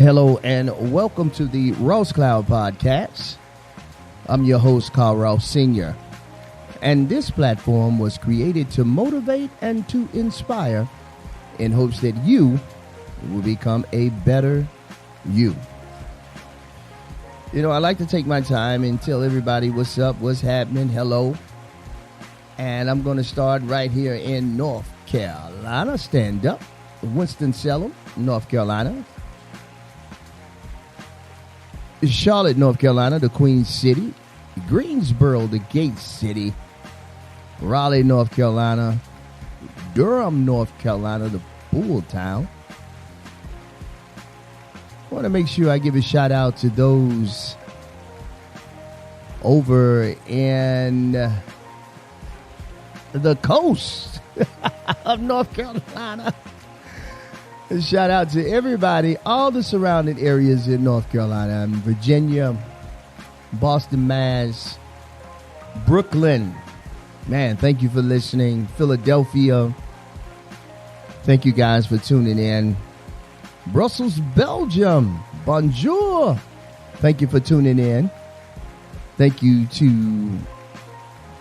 Hello and welcome to the Ross Cloud Podcast. I'm your host, Car.Ross Sr. And this platform was created to motivate and to inspire in hopes that you will become a better you. You know, I like to take my time and tell everybody what's up, what's happening, hello. And I'm going to start right here in North Carolina. Stand up. Winston-Salem, North Carolina. Charlotte, North Carolina, the Queen City. Greensboro, the Gate City. Raleigh, North Carolina. Durham, North Carolina, the Bull Town. I want to make sure I give a shout out to those over in the coast of North Carolina. A shout out to everybody, all the surrounding areas in North Carolina, Virginia, Boston, Mass, Brooklyn. Man, thank you for listening. Philadelphia. Thank you guys for tuning in. Brussels, Belgium. Bonjour. Thank you for tuning in. Thank you to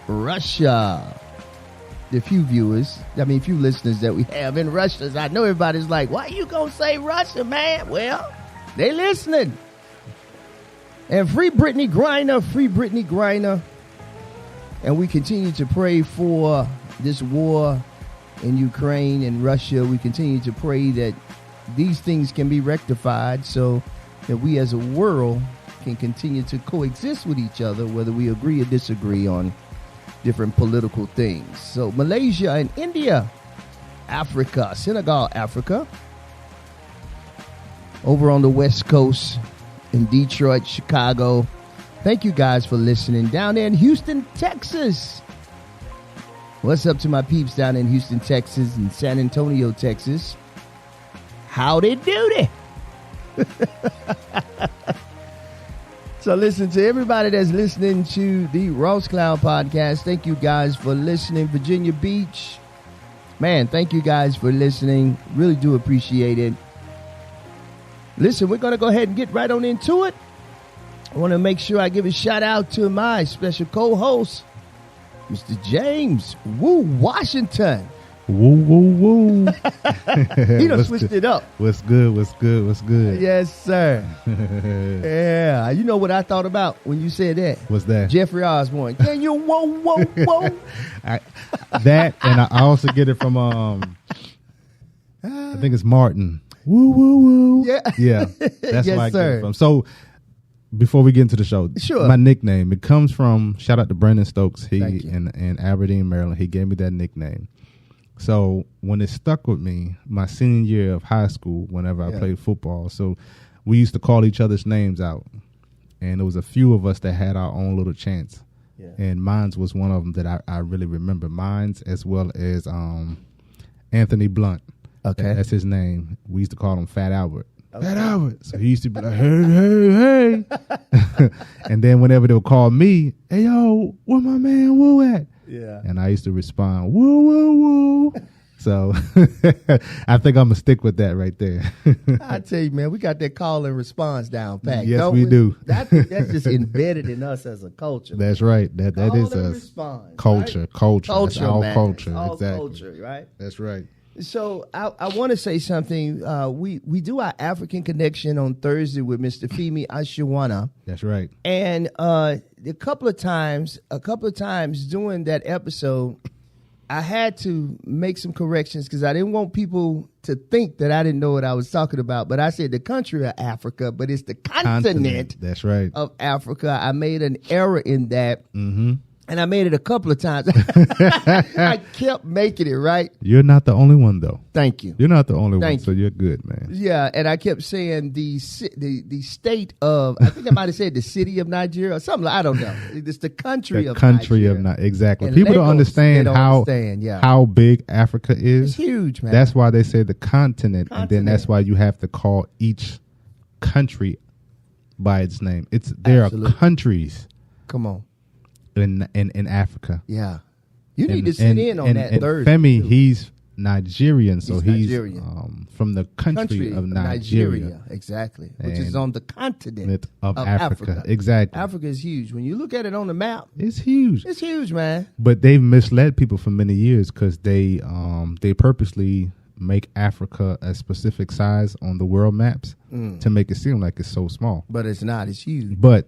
Russia. The few listeners that we have in Russia. I know everybody's like, why you gonna say Russia, man? Well, they listening. And free Brittany Griner. And we continue to pray for this war in Ukraine and Russia. We continue to pray that these things can be rectified so that we as a world can continue to coexist with each other, whether we agree or disagree on different political things. So Malaysia and India, Africa, Senegal, Africa. Over on the West Coast in Detroit, Chicago. Thank you guys for listening. Down there in Houston, Texas. What's up to my peeps down in Houston, Texas and San Antonio, Texas? Howdy doody. So listen to everybody that's listening to the Ross Cloud Podcast. Thank you guys for listening. Virginia Beach. Man, thank you guys for listening. Really do appreciate it. Listen, we're going to go ahead and get right on into it. I want to make sure I give a shout out to my special co-host, Mr. James Woo Washington. Woo, woo, woo. He done switched it up. What's good? Yes, sir. Yeah. You know what I thought about when you said that? What's that? Jeffrey Osborne. Can you whoa, whoa, whoa? That, and I also get it from, I think it's Martin. Woo, woo, woo. Yeah. That's yes, where I get sir. it from. So, before we get into the show, sure. My nickname, it comes from, shout out to Brandon Stokes. He in Aberdeen, Maryland. He gave me that nickname. So when it stuck with me, my senior year of high school, whenever I played football, so we used to call each other's names out. And there was a few of us that had our own little chants. Yeah. And mine's was one of them that I really remember. Mine's as well as Anthony Blunt. Okay. That's his name. We used to call him Fat Albert. Okay. Fat Albert. So he used to be like, hey, hey. And then whenever they would call me, hey, yo, where my man Woo at? Yeah. And I used to respond, woo, woo, woo. So I think I'm going to stick with that right there. I tell you, man, we got that call and response down pat. Yes, we do. That's just embedded in us as a culture. That's right. That is us. Response, culture. Right? Culture. Culture, all man. culture. It's all exactly. culture, right? That's right. So I want to say something. We do our African Connection on Thursday with Mr. Femi Ashiwana. That's right. And a couple of times during that episode, I had to make some corrections because I didn't want people to think that I didn't know what I was talking about. But I said the country of Africa, but it's the continent. That's right. Of Africa. I made an error in that. Mm-hmm. And I made it a couple of times. I kept making it, right? You're not the only one, though. Thank you. You're not the only one, so you're good, man. Yeah, and I kept saying the state of, I think I might have said the city of Nigeria or something. I don't know. It's the country of Nigeria. Exactly. And people Lagos, don't understand how big Africa is. It's huge, man. That's why they say the continent, and then that's why you have to call each country by its name. There are countries. Come on. In Africa. Yeah. You need to sit in on that Thursday. Femi, Nigerian, so he's Nigerian. From the country of Nigeria. Exactly, which is on the continent of Africa. Exactly. Africa is huge. When you look at it on the map, it's huge. It's huge, man. But they've misled people for many years because they purposely make Africa a specific size on the world maps to make it seem like it's so small. But it's not. It's huge. But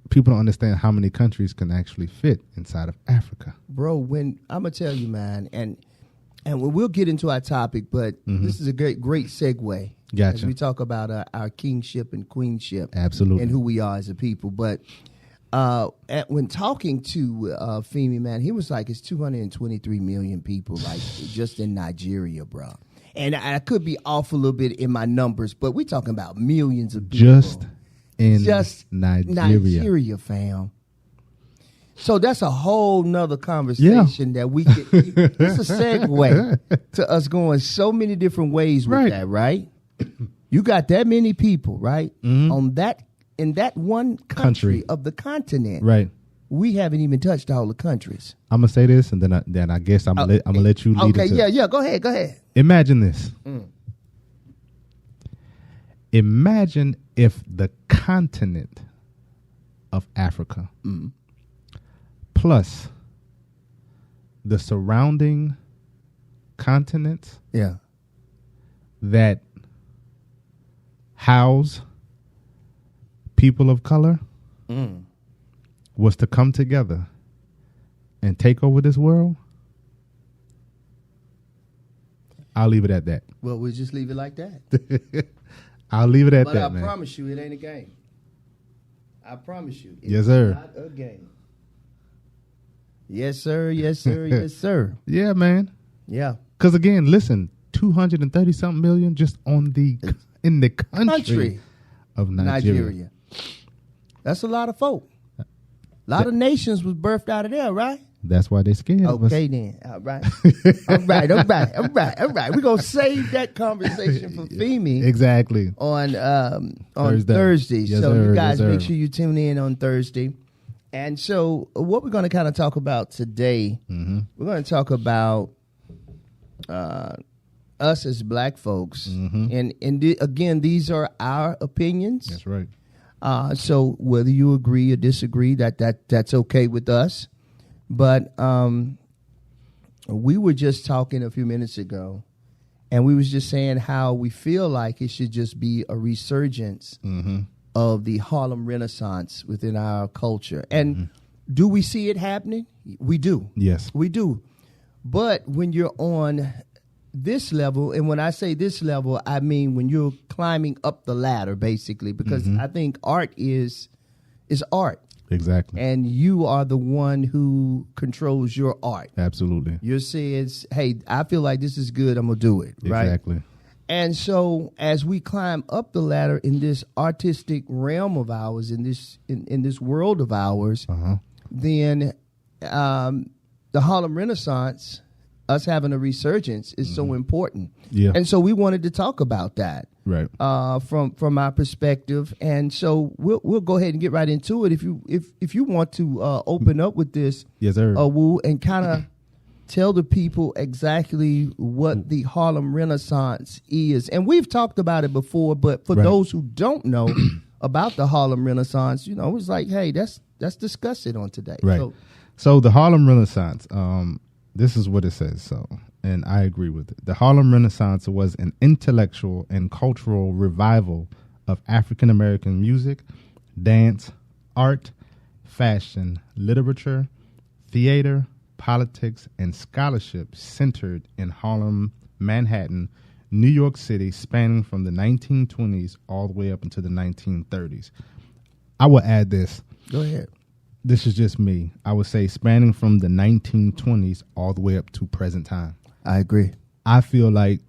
people don't understand how many countries can actually fit inside of Africa. Bro, when I'm going to tell you, man, and we'll get into our topic, but this is a great segue. Gotcha. As we talk about our kingship and queenship. Absolutely. And who we are as a people. But when talking to Femi, man, he was like, it's 223 million people, like, just in Nigeria, bro. And I could be off a little bit in my numbers, but we're talking about millions of people. Just Nigeria, fam. So that's a whole nother conversation that we can. It's a segue to us going so many different ways with that, right? You got that many people, right? On that in that one country of the continent, right? We haven't even touched all the countries. I'm gonna say this, and then I guess I'm gonna let you lead. Okay, yeah, go ahead. Imagine this. Imagine if the continent of Africa plus the surrounding continents that house people of color was to come together and take over this world. I'll leave it at that. Well, we'll just leave it like that. I'll leave it at that, man. But I promise you, it ain't a game. I promise you. Yes, sir. Not a game. Yes, sir. Yes, sir. Yes, sir. Yeah, man. Yeah. Because again, listen, 230-something million just in the country of Nigeria. That's a lot of folk. A lot of nations was birthed out of there, right? That's why they scared of us. Okay, then. All right. All right. We're going to save that conversation for Femi. Exactly. On Thursday. Yes, so sir, you guys yes, make sure you tune in on Thursday. And so what we're going to kind of talk about today, we're going to talk about us as black folks. And again, these are our opinions. That's right. So whether you agree or disagree, that's okay with us. But we were just talking a few minutes ago, and we was just saying how we feel like it should just be a resurgence of the Harlem Renaissance within our culture. And do we see it happening? We do. Yes. We do. But when you're on this level, and when I say this level, I mean when you're climbing up the ladder, basically, because I think art is art. Exactly. And you are the one who controls your art. Absolutely. You says, hey, I feel like this is good, I'm going to do it. Right? Exactly. And so as we climb up the ladder in this artistic realm of ours, in this world of ours, then the Harlem Renaissance, us having a resurgence, is so important. Yeah. And so we wanted to talk about that. Right. From our perspective, and so we'll go ahead and get right into it. If you want to open up with this, yes, sir. Wu, and kind of tell the people exactly what the Harlem Renaissance is. And we've talked about it before, but for those who don't know about the Harlem Renaissance, it's like, hey, let's discuss it on today. Right. So the Harlem Renaissance, this is what it says. So. And I agree with it. The Harlem Renaissance was an intellectual and cultural revival of African American music, dance, art, fashion, literature, theater, politics, and scholarship centered in Harlem, Manhattan, New York City, spanning from the 1920s all the way up into the 1930s. I will add this. Go ahead. This is just me. I would say spanning from the 1920s all the way up to present time. I agree. I feel like,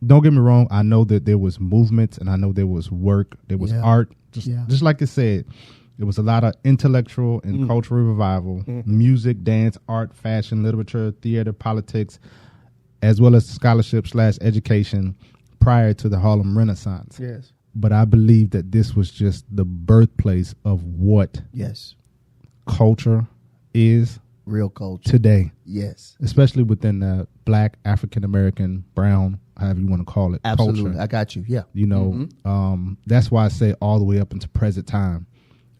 don't get me wrong, I know that there was movements and I know there was work, there was art. Just like I said, there was a lot of intellectual and cultural revival, music, dance, art, fashion, literature, theater, politics, as well as scholarship/education prior to the Harlem Renaissance. Yes. But I believe that this was just the birthplace of what culture is Real culture. Today. Yes. Especially within the Black, African American, brown, however you want to call it. Absolutely. Culture. I got you. Yeah. You know, that's why I say all the way up into present time.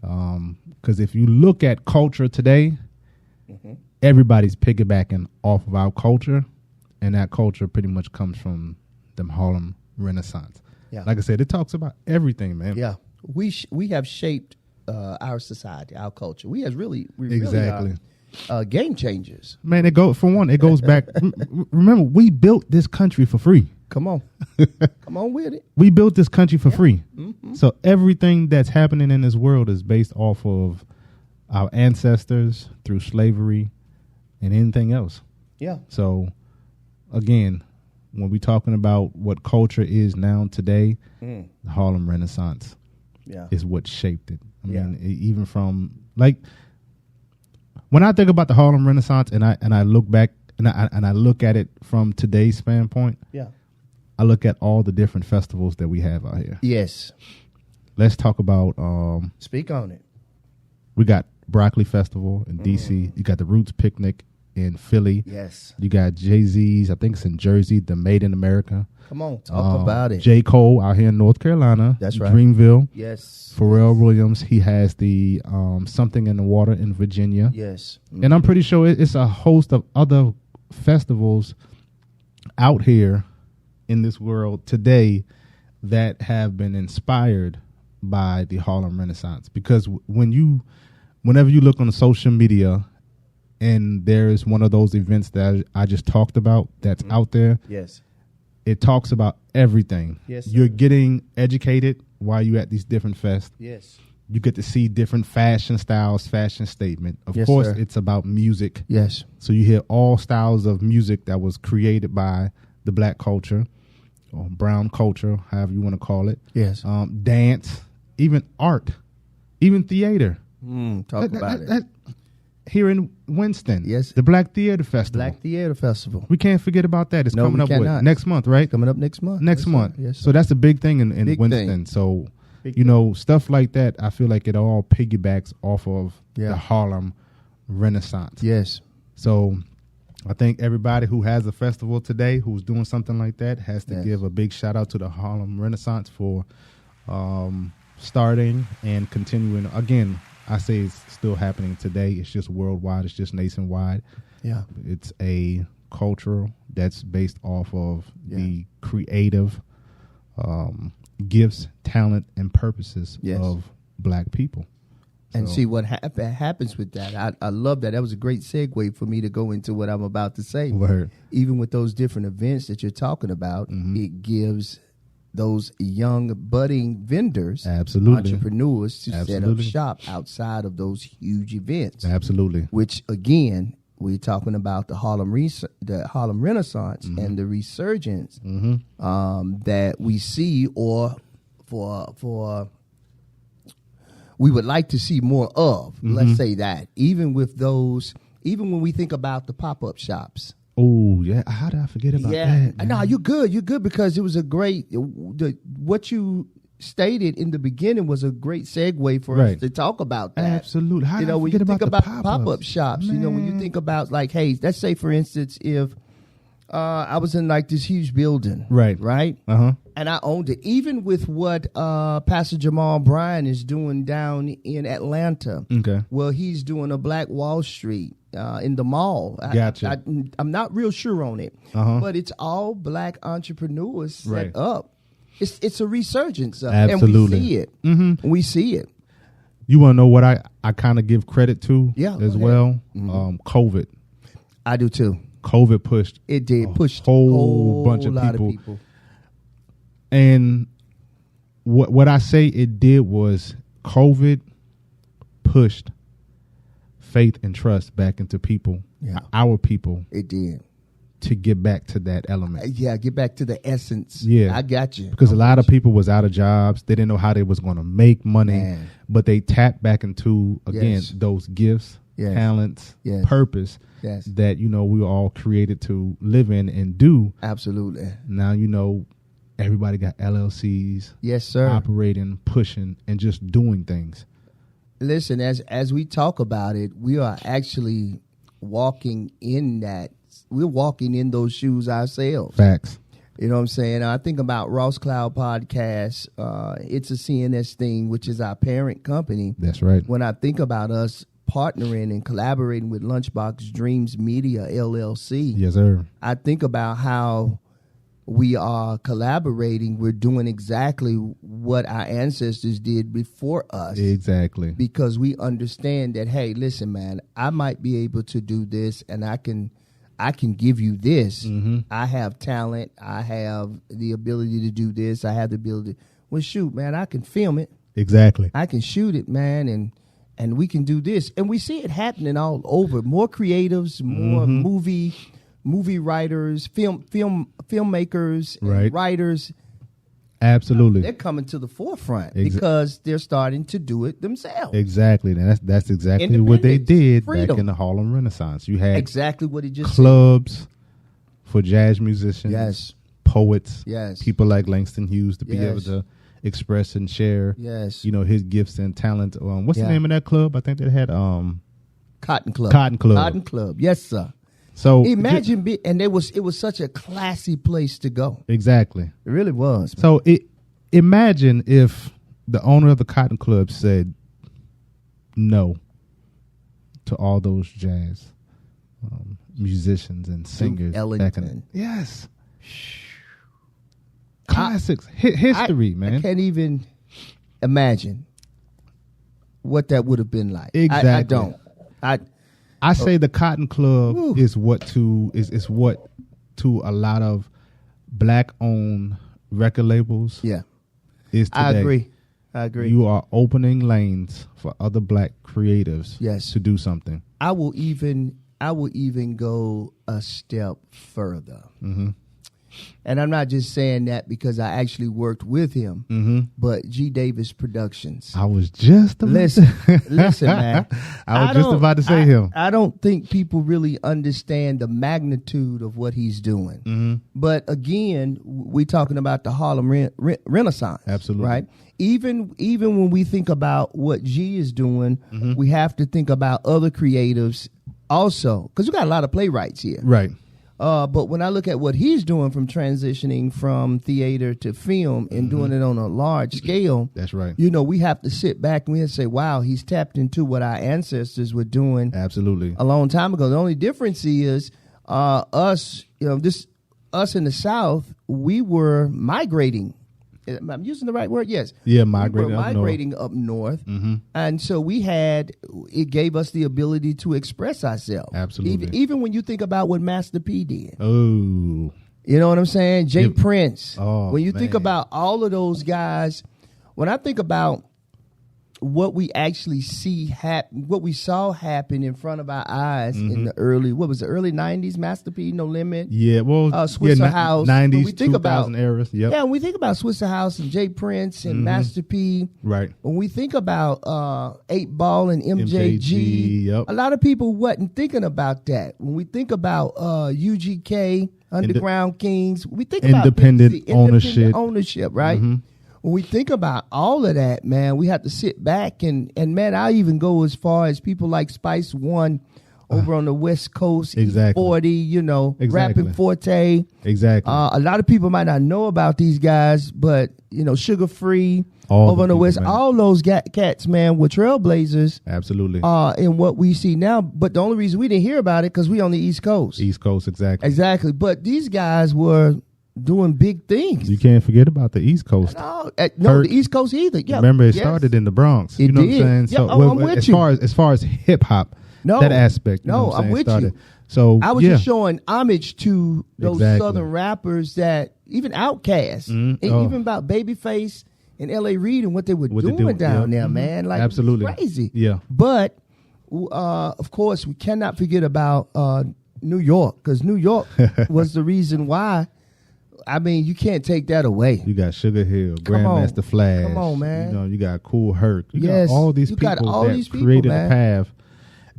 Because if you look at culture today, everybody's piggybacking off of our culture, and that culture pretty much comes from the Harlem Renaissance. Yeah. Like I said, it talks about everything, man. Yeah. We have shaped our society, our culture. We really are game changers. Man, it goes back. Remember, we built this country for free. Come on. Come on with it. We built this country for free. So everything that's happening in this world is based off of our ancestors through slavery and anything else. Yeah. So, again, when we're talking about what culture is now today, the Harlem Renaissance is what shaped it. I mean, even from, like, when I think about the Harlem Renaissance and I look back and I look at it from today's standpoint, I look at all the different festivals that we have out here. Yes. Let's talk about speak on it. We got Broccoli Festival in DC. You got the Roots Picnic in Philly. Yes. You got Jay-Z's, I think it's in Jersey, the Made in America. Come on, talk about it. J. Cole out here in North Carolina. That's right. Dreamville. Yes. Pharrell Williams, he has the Something in the Water in Virginia. Yes. And I'm pretty sure it's a host of other festivals out here in this world today that have been inspired by the Harlem Renaissance. Because whenever you look on social media and there's one of those events that I just talked about that's out there, yes, it talks about everything. Yes, sir. You're getting educated while you're at these different fests. Yes. You get to see different fashion styles, fashion statement. Of Yes, course, sir. it's about music. Yes. So you hear all styles of music that was created by the black culture or brown culture, however you want to call it. Yes. Dance, even art, even theater. Talk about it. Here in Winston, yes, the Black Theater Festival. Black Theater Festival. We can't forget about that. It's coming up next month, right? Coming up next month. Next month. Yes. So that's a big thing in big Winston. Thing. So, big thing. Stuff like that, I feel like it all piggybacks off of the Harlem Renaissance. Yes. So I think everybody who has a festival today who's doing something like that has to give a big shout out to the Harlem Renaissance for starting and continuing. Again, I say it's still happening today. It's just worldwide. It's just nationwide. Yeah. It's a culture that's based off of the creative gifts, talent, and purposes of black people. And see what happens with that. I love that. That was a great segue for me to go into what I'm about to say. Word. Even with those different events that you're talking about, it gives those young budding vendors, entrepreneurs to set up shop outside of those huge events. Absolutely. Which again, we're talking about the Harlem Renaissance and the resurgence that we see, or for we would like to see more of. Let's say that. Even with those, even when we think about the pop-up shops. Oh, yeah. How did I forget about that? Man? No, you're good. You're good, because it was a great, what you stated in the beginning was a great segue for us to talk about that. Absolutely. How did I when forget you think about pop-up shops, when you think about, like, hey, let's say, for instance, if I was in like this huge building, right, and I owned it. Even with what Pastor Jamal Bryan is doing down in Atlanta, well, he's doing a Black Wall Street in the mall. Gotcha. I'm not real sure on it, but it's all black entrepreneurs set up. It's a resurgence, and we see it. We see it. You want to know what I kind of give credit to as well? COVID. I do too. COVID pushed. It did push a whole bunch of people. And what I say it did was COVID pushed faith and trust back into people, our people. It did. To get back to that element. Get back to the essence. Yeah. I got you. Because a lot of people was out of jobs. They didn't know how they was going to make money. But they tapped back into, again, those gifts, talents, purpose that, we were all created to live in and do. Absolutely. Now, everybody got LLCs. Yes, sir. Operating, pushing, and just doing things. Listen, as we talk about it, we are actually walking in that. We're walking in those shoes ourselves. Facts. You know what I'm saying? I think about Ross Cloud Podcast. It's a CNS thing, which is our parent company. That's right. When I think about us partnering and collaborating with Lunchbox Dreams Media LLC, yes, sir. I think about how we are collaborating. We're doing exactly what our ancestors did before us. Exactly. Because we understand that, hey, listen, man, I might be able to do this, and I can give you this. Mm-hmm. I have talent. I have the ability to do this. I have the ability. Well, shoot, man, I can film it. Exactly. I can shoot it, man, and we can do this. And we see it happening all over. More creatives, more movie writers, filmmakers, right. and writers. Absolutely. They're coming to the forefront because they're starting to do it themselves. Exactly. And that's exactly what they did back in the Harlem Renaissance. You had exactly what he just clubs for jazz musicians, yes, poets, yes, people like Langston Hughes to be able to express and share, yes, his gifts and talent. What's the name of that club? I think they had Cotton Club. Cotton Club. Cotton Club. Yes, sir. So imagine, and it was such a classy place to go. Exactly, it really was. Man. So imagine if the owner of the Cotton Club said no to all those jazz musicians and singers. Ellington. Yes, classics, history, man. I can't even imagine what that would have been like. Exactly. I don't. I say the Cotton Club is what to a lot of black owned record labels. Yeah, is today. I agree. You are opening lanes for other black creatives. Yes. To do something. I will even go a step further. Mm-hmm. And I'm not just saying that because I actually worked with him, but G. Davis Productions. I was just listen, man. I was just about to say him. I don't think people really understand the magnitude of what he's doing. Mm-hmm. But again, we're talking about the Harlem Renaissance. Absolutely. Right? Even when we think about what G is doing, we have to think about other creatives also, because we got a lot of playwrights here. Right. But when I look at what he's doing from transitioning from theater to film and doing it on a large scale, that's right. We have to sit back and we have to say, wow, he's tapped into what our ancestors were doing absolutely a long time ago. The only difference is us in the South, we were migrating. I'm using the right word? Yes. Yeah, migrating up north. Mm-hmm. And so it gave us the ability to express ourselves. Absolutely. Even when you think about what Master P did. Oh. You know what I'm saying? Jay Prince. Oh, when you think about all of those guys, when I think about what we actually see happen, what we saw happen in front of our eyes in the early 90s, Master P, No Limit. Yeah, well, Swisser House. 90s, we think 2000 eras. Yep. Yeah, when we think about Swisser House and Jay Prince and Master P. Right. When we think about 8 Ball and MJG, yep. A lot of people wasn't thinking about that. When we think about UGK, Underground Kings, we think about independent ownership, right? Mm-hmm. When we think about all of that, man, we have to sit back and man, I even go as far as people like Spice One over on the West Coast, exactly. 40, exactly. Rapping Forte. Exactly. A lot of people might not know about these guys, but Sugar Free over on the West, man. All those cats, man, were trailblazers. Absolutely. In what we see now, but the only reason we didn't hear about it because we on the East Coast. East Coast, exactly. Exactly. But these guys were doing big things. You can't forget about the East Coast. No, the East Coast either. Yeah, remember, it started in the Bronx. It you know did. What I'm saying? Yeah, I'm with you. As far as hip hop, that aspect. I'm with you. So I was just showing homage to those Southern rappers that even Outkast, and even about Babyface and L.A. Reid and what they were doing down there, man. Like, absolutely, it was crazy. Yeah, but of course, we cannot forget about New York, because New York was the reason why. I mean, you can't take that away. You got Sugar Hill, Grandmaster Flash. Come on, man. You got Kool Herc. You got all these people that created a path.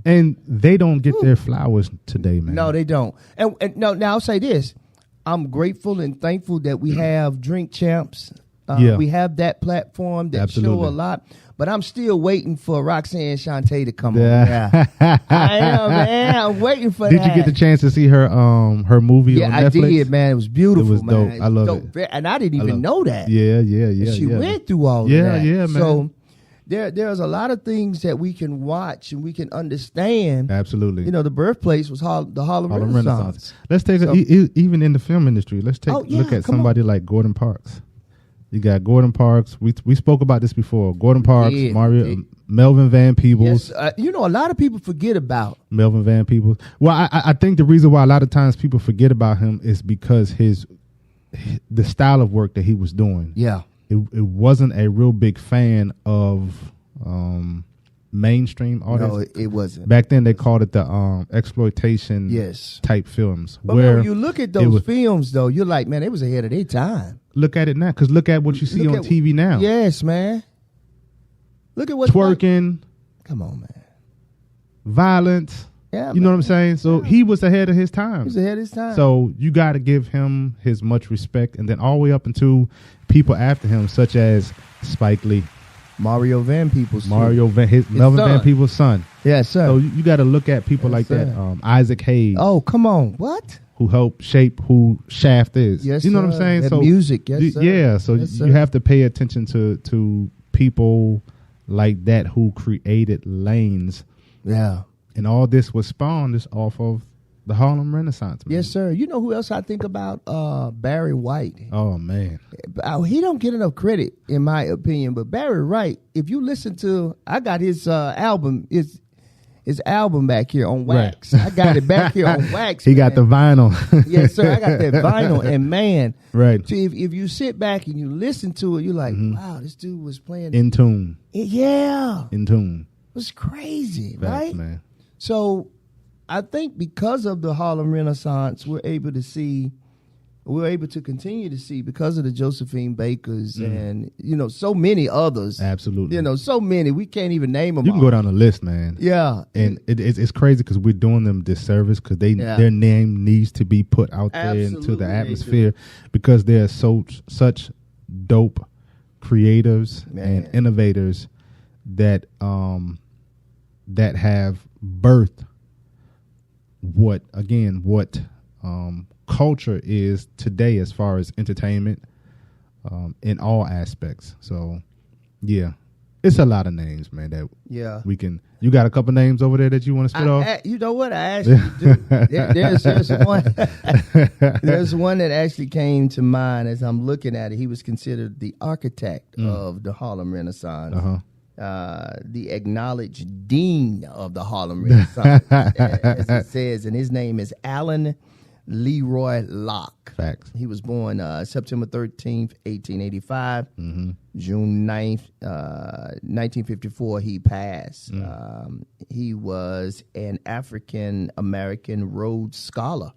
And they don't get their flowers today, man. No, they don't. And no, now I'll say this. I'm grateful and thankful that we have drink champs We have that platform that show a lot. But I'm still waiting for Roxanne Shante to come on. Yeah. I am, man. I'm waiting for that. Did you get the chance to see her movie on Netflix? Yeah, I did, man. It was beautiful, it was man. dope. I love it. And I didn't even know that. Yeah. She went through all of that. Yeah, man. So there's a lot of things that we can watch and we can understand. Absolutely. The birthplace was the Harlem Renaissance. Let's take even in the film industry. Let's take a look at somebody like Gordon Parks. You got Gordon Parks. We spoke about this before. Gordon Parks, Melvin Van Peebles. Yes, a lot of people forget about Melvin Van Peebles. Well, I think the reason why a lot of times people forget about him is because the style of work that he was doing. Yeah, it wasn't a real big fan of mainstream artists. No, it wasn't. Back then they called it the exploitation type films. But when you look at those films, though, you're like, man, they was ahead of their time. Look at it now, because look at what you see on TV now. Yes, man. Look at what's twerking. Come on, man. Violence. Yeah, you know what I'm saying? So he was ahead of his time. He was ahead of his time. So you got to give him his much respect, and then all the way up into people after him, such as Spike Lee, Mario Van Peebles, Melvin Van Peebles' son. Yes, sir. So you got to look at people like that. Isaac Hayes. Oh, come on. What? Who helped shape who Shaft is. Yes, you know what I'm saying? So music, yes, sir. Yeah, so you have to pay attention to people like that who created lanes. Yeah. And all this was spawned off of the Harlem Renaissance, man. Yes, sir. You know who else I think about? Barry White. Oh, man. He don't get enough credit, in my opinion. But Barry White, if you listen to, I got his album, his album back here on wax. Right. I got it back here on wax. He got the vinyl. Yes, sir. I got that vinyl. And man, right. So if you sit back and you listen to it, you're like, wow, this dude was playing in tune. Yeah. In tune. It was crazy, Facts, right? Man. So I think because of the Harlem Renaissance, we're able to continue to see, because of the Josephine Bakers and, so many others. Absolutely. So many. We can't even name them You all. can go down the list, man. Yeah. And it's crazy because we're doing them disservice because their name needs to be put out there into the atmosphere because they're such dope creatives and innovators that have birthed what culture is today as far as entertainment in all aspects. So yeah, it's a lot of names, man, that we can. You got a couple names over there that you want to spit off? You know what? I actually do. There's one. There's one that actually came to mind as I'm looking at it. He was considered the architect of the Harlem Renaissance. The acknowledged dean of the Harlem Renaissance, as it says, and his name is Alan Leroy Locke. Facts. He was born September 13th, 1885. June 9th, 1954, he passed. He was an African-American Rhodes Scholar.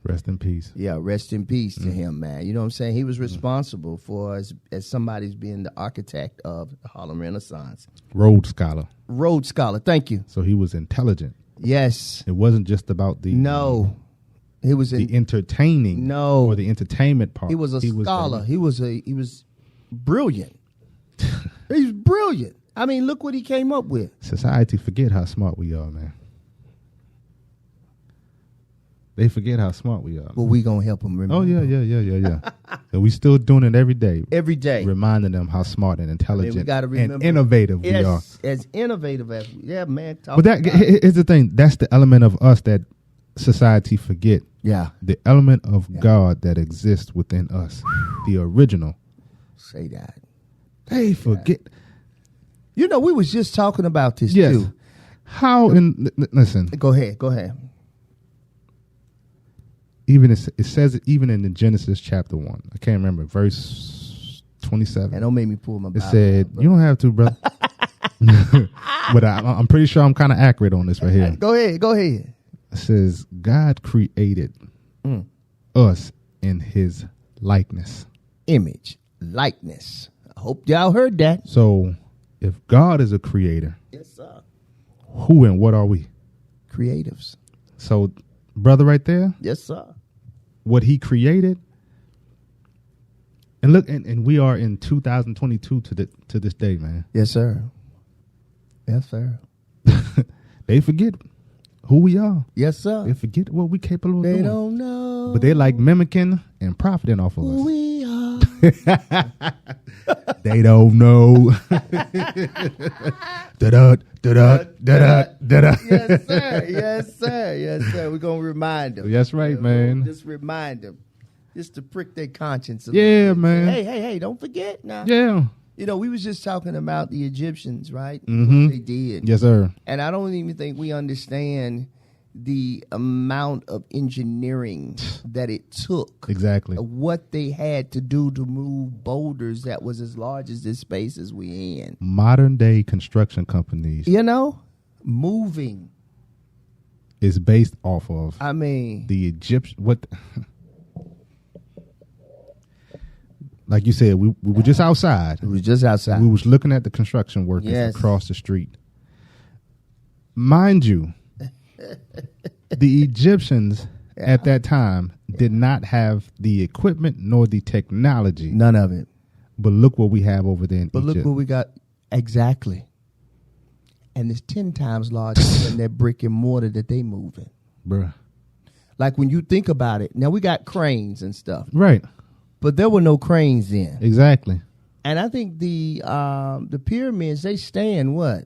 Rest in peace. Yeah, rest in peace to him, man. You know what I'm saying? He was responsible for, as somebody's being the architect of the Harlem Renaissance. Rhodes Scholar. Rhodes Scholar, thank you. So he was intelligent. Yes. It wasn't just about the... No. He was the entertaining. No. Or the entertainment part. He was a scholar. He was brilliant. He's brilliant. I mean, look what he came up with. Society forget how smart we are, man. They forget how smart we are. Well, we gonna help them remember. Oh yeah. And we still doing it every day. Every day, reminding them how smart and intelligent we gotta remember, and innovative we are. As innovative as man. But here's the thing. That's the element of us that society forget. Yeah, the element of God that exists within us, the original. Say that. They forget. You know, we was just talking about this too. How listen. Go ahead. Even it says it even in the Genesis chapter 1. I can't remember verse 27. And don't make me pull my Bible. It said you don't have to, brother. But I'm pretty sure I'm kind of accurate on this right here. Go ahead. It says God created us in His likeness, image, likeness. I hope y'all heard that. So, if God is a creator, yes, sir. Who and what are we? Creatives. So, brother, right there. Yes, sir. What He created And look, and we are in 2022 to this day, man. Yes, sir. Yes, sir. They forget who we are. Yes, sir. They forget what we capable of doing. They don't know. But they like mimicking and profiting off of who us. we are. They don't know. Da-da, da-da, da-da, da-da. Yes, sir. Yes, sir. Yes, sir. We're going to remind them. That's right, man. Just remind them. Just to prick their conscience a Yeah, little bit. man. Hey, don't forget now. Yeah. You know, we was just talking about the Egyptians, right? Mm-hmm. What they did. Yes, sir. And I don't even think we understand the amount of engineering that it took. Exactly. What they had to do to move boulders that was as large as this space as we in. Modern day construction companies. You know, moving. Is based off of. I mean, the Egyptian. What? Like you said, we were just outside. It was just outside. We was looking at the construction workers across the street. Mind you, the Egyptians at that time did not have the equipment nor the technology. None of it. But look what we have over there in But Egypt. look what we got. Exactly. And it's 10 times larger than that brick and mortar that they moving. Bruh. Like when you think about it, now we got cranes and stuff. Right. But there were no cranes then. Exactly. And I think the pyramids, they stand what?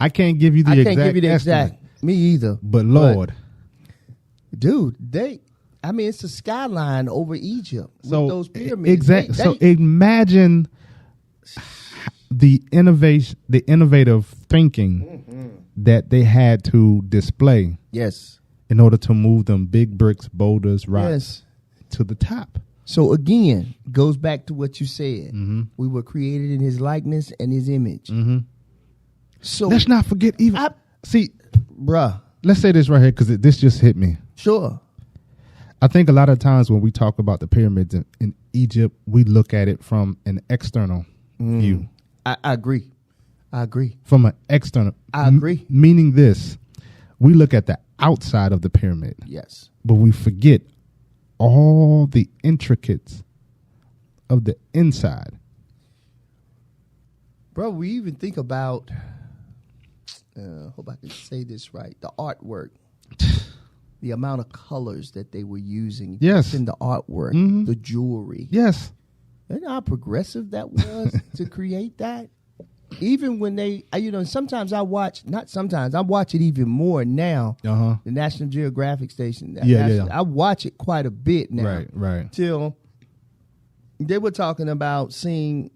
I can't give you the exact estimate. Me either. But Lord. Dude, it's a skyline over Egypt with those pyramids. Exactly. So imagine the innovative thinking that they had to display. Yes. In order to move them big bricks, boulders, rocks to the top. So again, goes back to what you said. Mm-hmm. We were created in his likeness and his image. Mm-hmm. So let's not forget bruh. Let's say this right here because this just hit me. Sure. I think a lot of times when we talk about the pyramids in Egypt, we look at it from an external view. I agree. From an external. I agree. Meaning this, we look at the outside of the pyramid. Yes. But we forget all the intricacies of the inside. Bro, we even think about, hope I can say this right, the artwork. The amount of colors that they were using in the artwork, the jewelry. Yes. You know how progressive that was to create that? Even when they, sometimes I watch it even more now. The National Geographic station. I watch it quite a bit now. Right. Till they were talking about seeing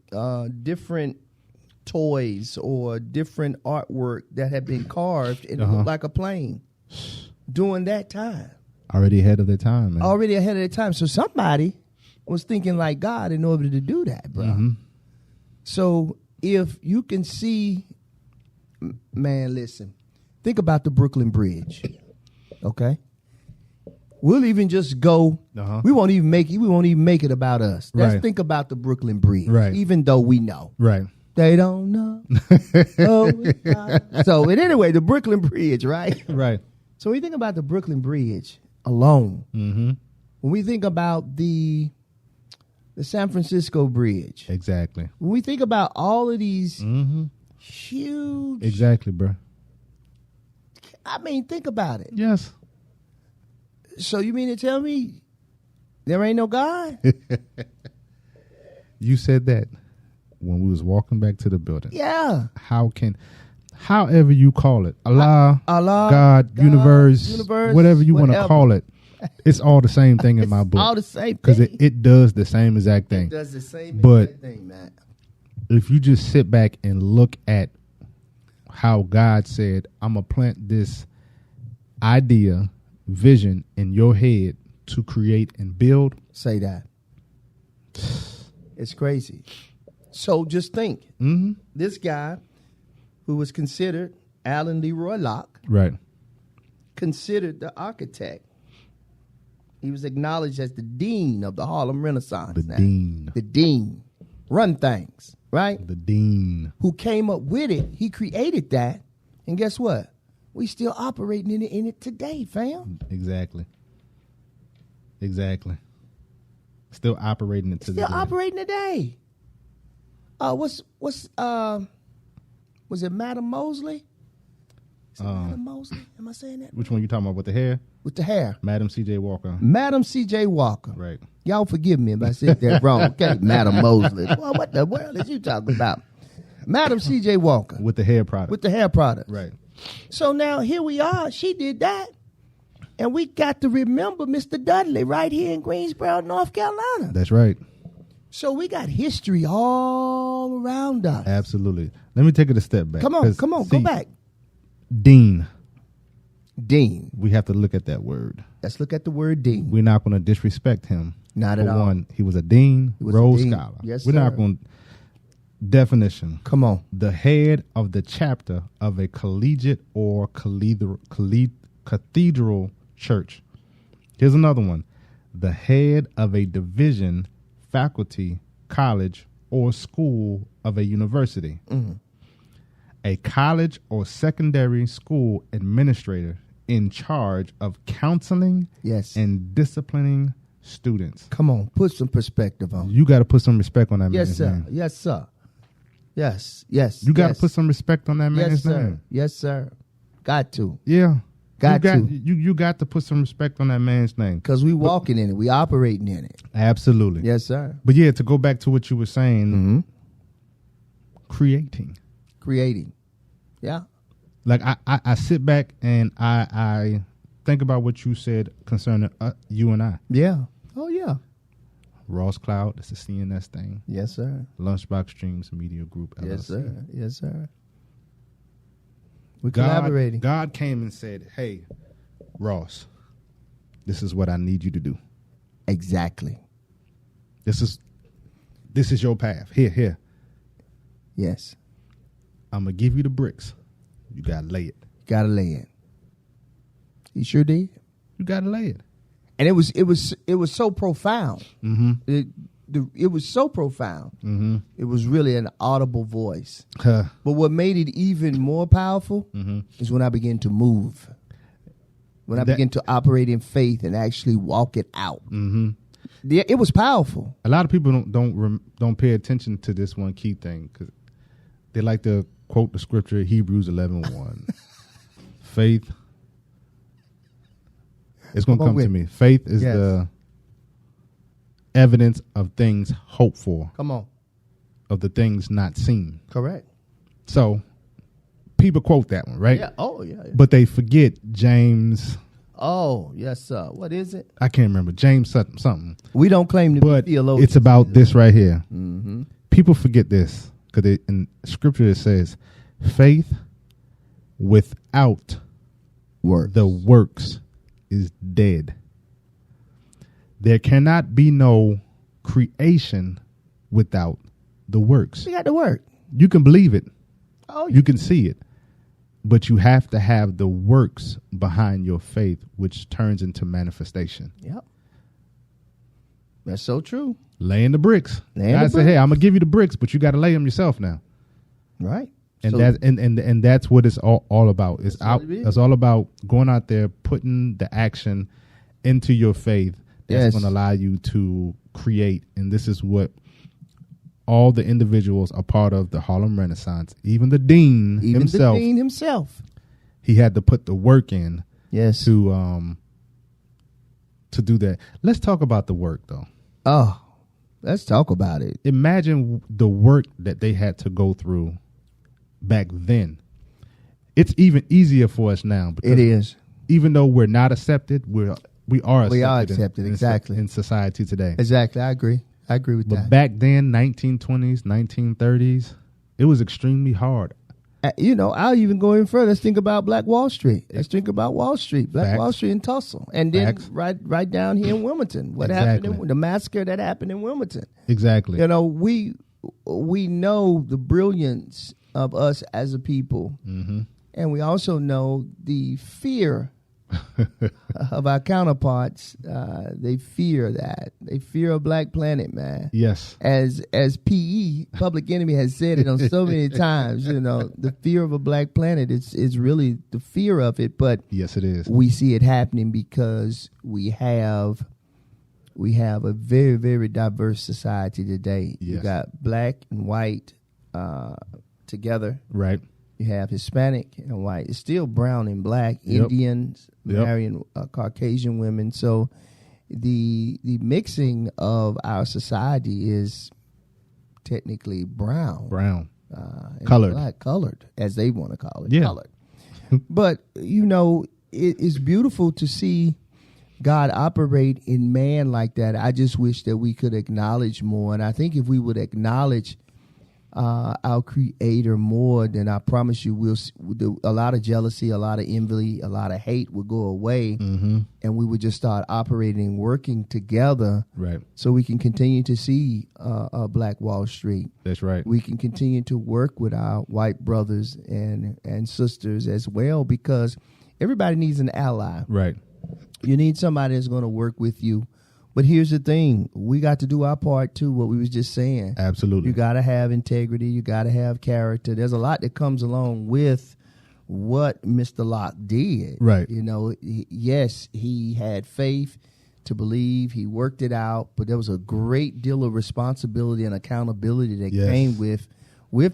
different toys or different artwork that had been carved and it looked like a plane during that time. Already ahead of their time, man. Already ahead of their time. So somebody was thinking like God in order to do that, bro. Mm-hmm. So if you can see, man, listen, think about the Brooklyn Bridge, okay? We'll even just go, we won't even make it about us. Let's think about the Brooklyn Bridge, even though we know. Right. They don't know. So, anyway, the Brooklyn Bridge, right? Right. So when we think about the Brooklyn Bridge alone, when we think about the San Francisco Bridge. Exactly. When we think about all of these huge. Exactly, bro. I mean, think about it. Yes. So you mean to tell me there ain't no God? You said that when we was walking back to the building. Yeah. However you call it, Allah, God, universe, whatever you want to call it. It's all the same thing in my book. All the same because it does the same exact thing. It does the same exact thing, man. If you just sit back and look at how God said, I'm going to plant this idea, vision in your head to create and build. Say that. It's crazy. So just think. This guy who was considered Alan Leroy Locke. Right. Considered the architect. He was acknowledged as the dean of the Harlem Renaissance. The dean. Run things, right? The dean. Who came up with it. He created that. And guess what? We still operating in it today, fam. Exactly. Still operating it Still operating today. Was it Madam Mosley? Is it Madam Mosley? Am I saying that? Which one you talking about with the hair? With the hair. Madam C.J. Walker. Madam C.J. Walker. Right. Y'all forgive me if I said that wrong. Okay, Madam Mosley. Well, what the world is you talking about? Madam C.J. Walker. With the hair product. With the hair product. Right. So now here we are. She did that. And we got to remember Mr. Dudley right here in Greensboro, North Carolina. That's right. So we got history all around us. Absolutely. Let me take it a step back. Come on, go back. Dean. We have to look at that word. Let's look at the word dean. We're not going to disrespect him. Not at all. One, he was a dean, Rhodes Scholar. Yes, We're sir. not going to. Definition. Come on. The head of the chapter of a collegiate or cathedral church. Here's another one. The head of a division, faculty, college, or school of a university. Mm-hmm. A college or secondary school administrator in charge of counseling and disciplining students. Come on, put some perspective on. You got to put some respect on that man's sir. name. Yes, sir. Yes. You got to put some respect on that man's sir. name. Yes, sir. Got to. Yeah. You got to put some respect on that man's name. Because we walking in it. We operating in it. Absolutely. Yes, sir. But yeah, to go back to what you were saying, creating. Yeah. Like I sit back and I think about what you said concerning you and I. Yeah. Oh, yeah. Ross Cloud, that's the CNS thing. Yes, sir. Lunchbox Streams Media Group, LLC. Yes, sir. We're collaborating. God came and said, hey, Ross, this is what I need you to do. Exactly. This is your path. Here. Yes. I'm going to give you the bricks. You got to lay it. He sure did. You got to lay it. And it was so profound. Mm-hmm. It was so profound. Mm-hmm. It was really an audible voice. But what made it even more powerful is when I began to move. When I began to operate in faith and actually walk it out. Mm-hmm. It was powerful. A lot of people don't pay attention to this one key thing because they like to quote the scripture Hebrews 11:1. Faith. It's going to come to me. Faith is the evidence of things hoped for. Come on. Of the things not seen. Correct. So people quote that one, right? Yeah. Oh, yeah. But they forget James. Oh, yes, sir. What is it? I can't remember. James something. We don't claim to be theologians. It's about this right here. Mm-hmm. People forget this because in scripture it says faith without the works is dead. There cannot be no creation without the works. We got the work. You can believe it. Oh, you can see it. But you have to have the works behind your faith, which turns into manifestation. Yep. That's so true. Laying the bricks. God said, hey, I'm going to give you the bricks, but you got to lay them yourself now. Right. And and that's what it's all about. It's all about going out there, putting the action into your faith. That's going to allow you to create. And this is what all the individuals are part of the Harlem Renaissance. Even the dean himself. He had to put the work in. Yes. To do that. Let's talk about the work though. Oh, let's talk about it. Imagine the work that they had to go through back then. It's even easier for us now. It is. Even though we're not accepted, we are accepted exactly in society today. Exactly. I agree with that. But back then, 1920s, 1930s, it was extremely hard. I'll even go in further. Let's think about Black Wall Street. Let's think about Wall Street. Black Wall Street in Tulsa. And then right down here in Wilmington. What happened the massacre that happened in Wilmington. Exactly. We know the brilliance of us as a people. Mm-hmm. And we also know the fear of our counterparts. They fear that. They fear a black planet, man. Yes. As PE, Public Enemy, has said it on so many times, the fear of a black planet is really the fear of it. But yes, it is. We see it happening because we have we have a very, very diverse society today. Yes. You got black and white together. Right. You have Hispanic and white. It's still brown and black. Yep. Indians marrying Caucasian women. So the mixing of our society is technically brown. Colored. Black, colored, as they want to call it. Yeah. Colored. But, it's beautiful to see God operate in man like that. I just wish that we could acknowledge more. And I think if we would acknowledge our Creator more, then I promise you a lot of jealousy, a lot of envy, a lot of hate would go away. Mm-hmm. And we would just start operating, working together. Right. So we can continue to see Black Wall Street. That's right. We can continue to work with our white brothers and sisters as well, because everybody needs an ally. Right. You need somebody that's going to work with you. But here's the thing. We got to do our part, too, what we was just saying. Absolutely. You got to have integrity. You got to have character. There's a lot that comes along with what Mr. Locke did. Right. Yes, he had faith to believe. He worked it out. But there was a great deal of responsibility and accountability that came with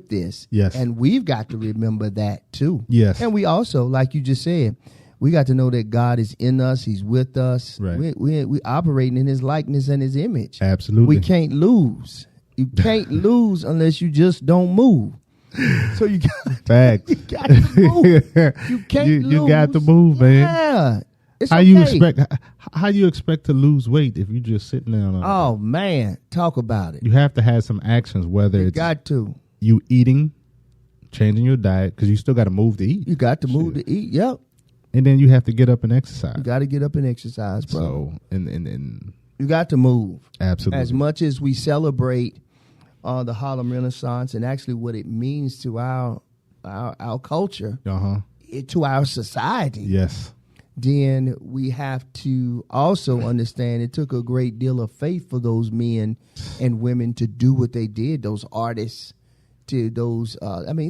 this. Yes. And we've got to remember that, too. Yes. And we also, like you just said, we got to know that God is in us. He's with us. Right. We operating in his likeness and his image. Absolutely. We can't lose. You can't lose unless you just don't move. So you got, Facts. you got to move. You can't lose. You got to move, man. Yeah. It's How okay. you expect to lose weight if you just sitting down? Oh, man. Talk about it. You have to have some actions, whether You it's got to. you eating, changing your diet, because you still got to move to eat. You got to move to eat. Yep. And then you have to get up and exercise. You got to get up and exercise, bro. So, and you got to move. absolutely. As much as we celebrate the Harlem Renaissance and actually what it means to our culture, to our society, yes, then we have to also understand it took a great deal of faith for those men and women to do what they did, those artists, to those,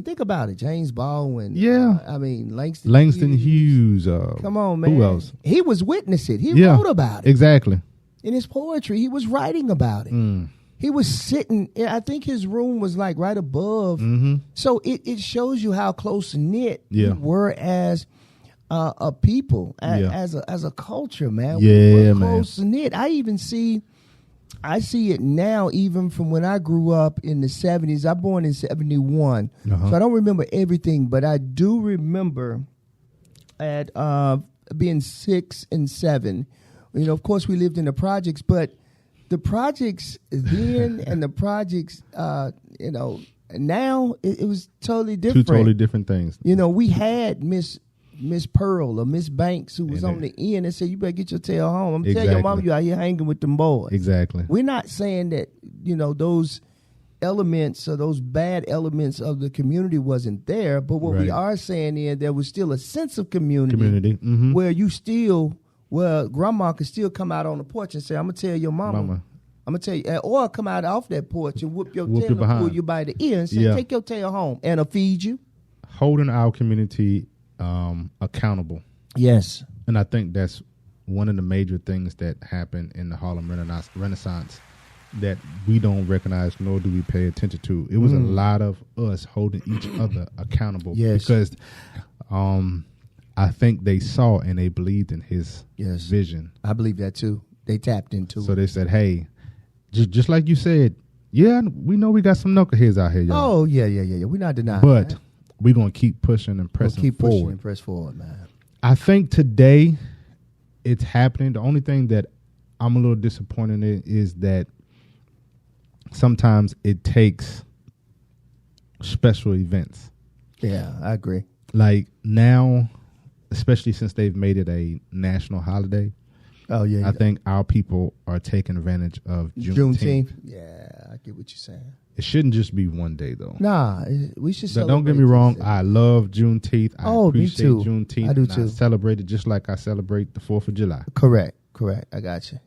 think about it, James Baldwin. Yeah. Langston Hughes. Come on, man. Who else? He was witnessing it. He wrote about it. Exactly. In his poetry, he was writing about it. He was sitting, I think his room was like right above. Mm-hmm. So it shows you how close knit we Yeah. were as a people, as a culture, man. Yeah, we were man. close knit. I see it now, even from when I grew up in the 70s. I'm born in 71, so I don't remember everything, but I do remember at being 6 and 7. Of course, we lived in the projects, but the projects then and the projects, now, it was totally different. Two totally different things. We had Miss Pearl or Miss Banks who was on the end and said, you better get your tail home. I'm telling your mama you out here hanging with them boys. Exactly. We're not saying that, those elements or those bad elements of the community wasn't there, but what we are saying is there was still a sense of community. Mm-hmm. Where grandma could still come out on the porch and say, I'm going to tell your mama. I'm going to tell you, or come out off that porch and whoop your tail and pull you by the ear and say, take your tail home and I'll feed you. Holding our community accountable. Yes. And I think that's one of the major things that happened in the Harlem Renaissance that we don't recognize nor do we pay attention to. It was a lot of us holding each other accountable. Yes. Because I think they saw and they believed in his vision. I believe that too. They tapped into it. So they said, hey, just like you said, we know we got some knuckleheads out here, y'all. Oh, yeah. We're not denying but that. We're going to keep pushing and pressing forward. Pushing and press forward, man. I think today it's happening. The only thing that I'm a little disappointed in is that sometimes it takes special events. Yeah, I agree. Like now, especially since they've made it a national holiday. Oh, yeah. I think our people are taking advantage of Juneteenth. Yeah, I get what you're saying. It shouldn't just be one day, though. Nah, we should celebrate. Don't get me wrong. I love Juneteenth. I appreciate me too. Juneteenth. I do too. I celebrate it just like I celebrate the 4th of July. Correct. I got you.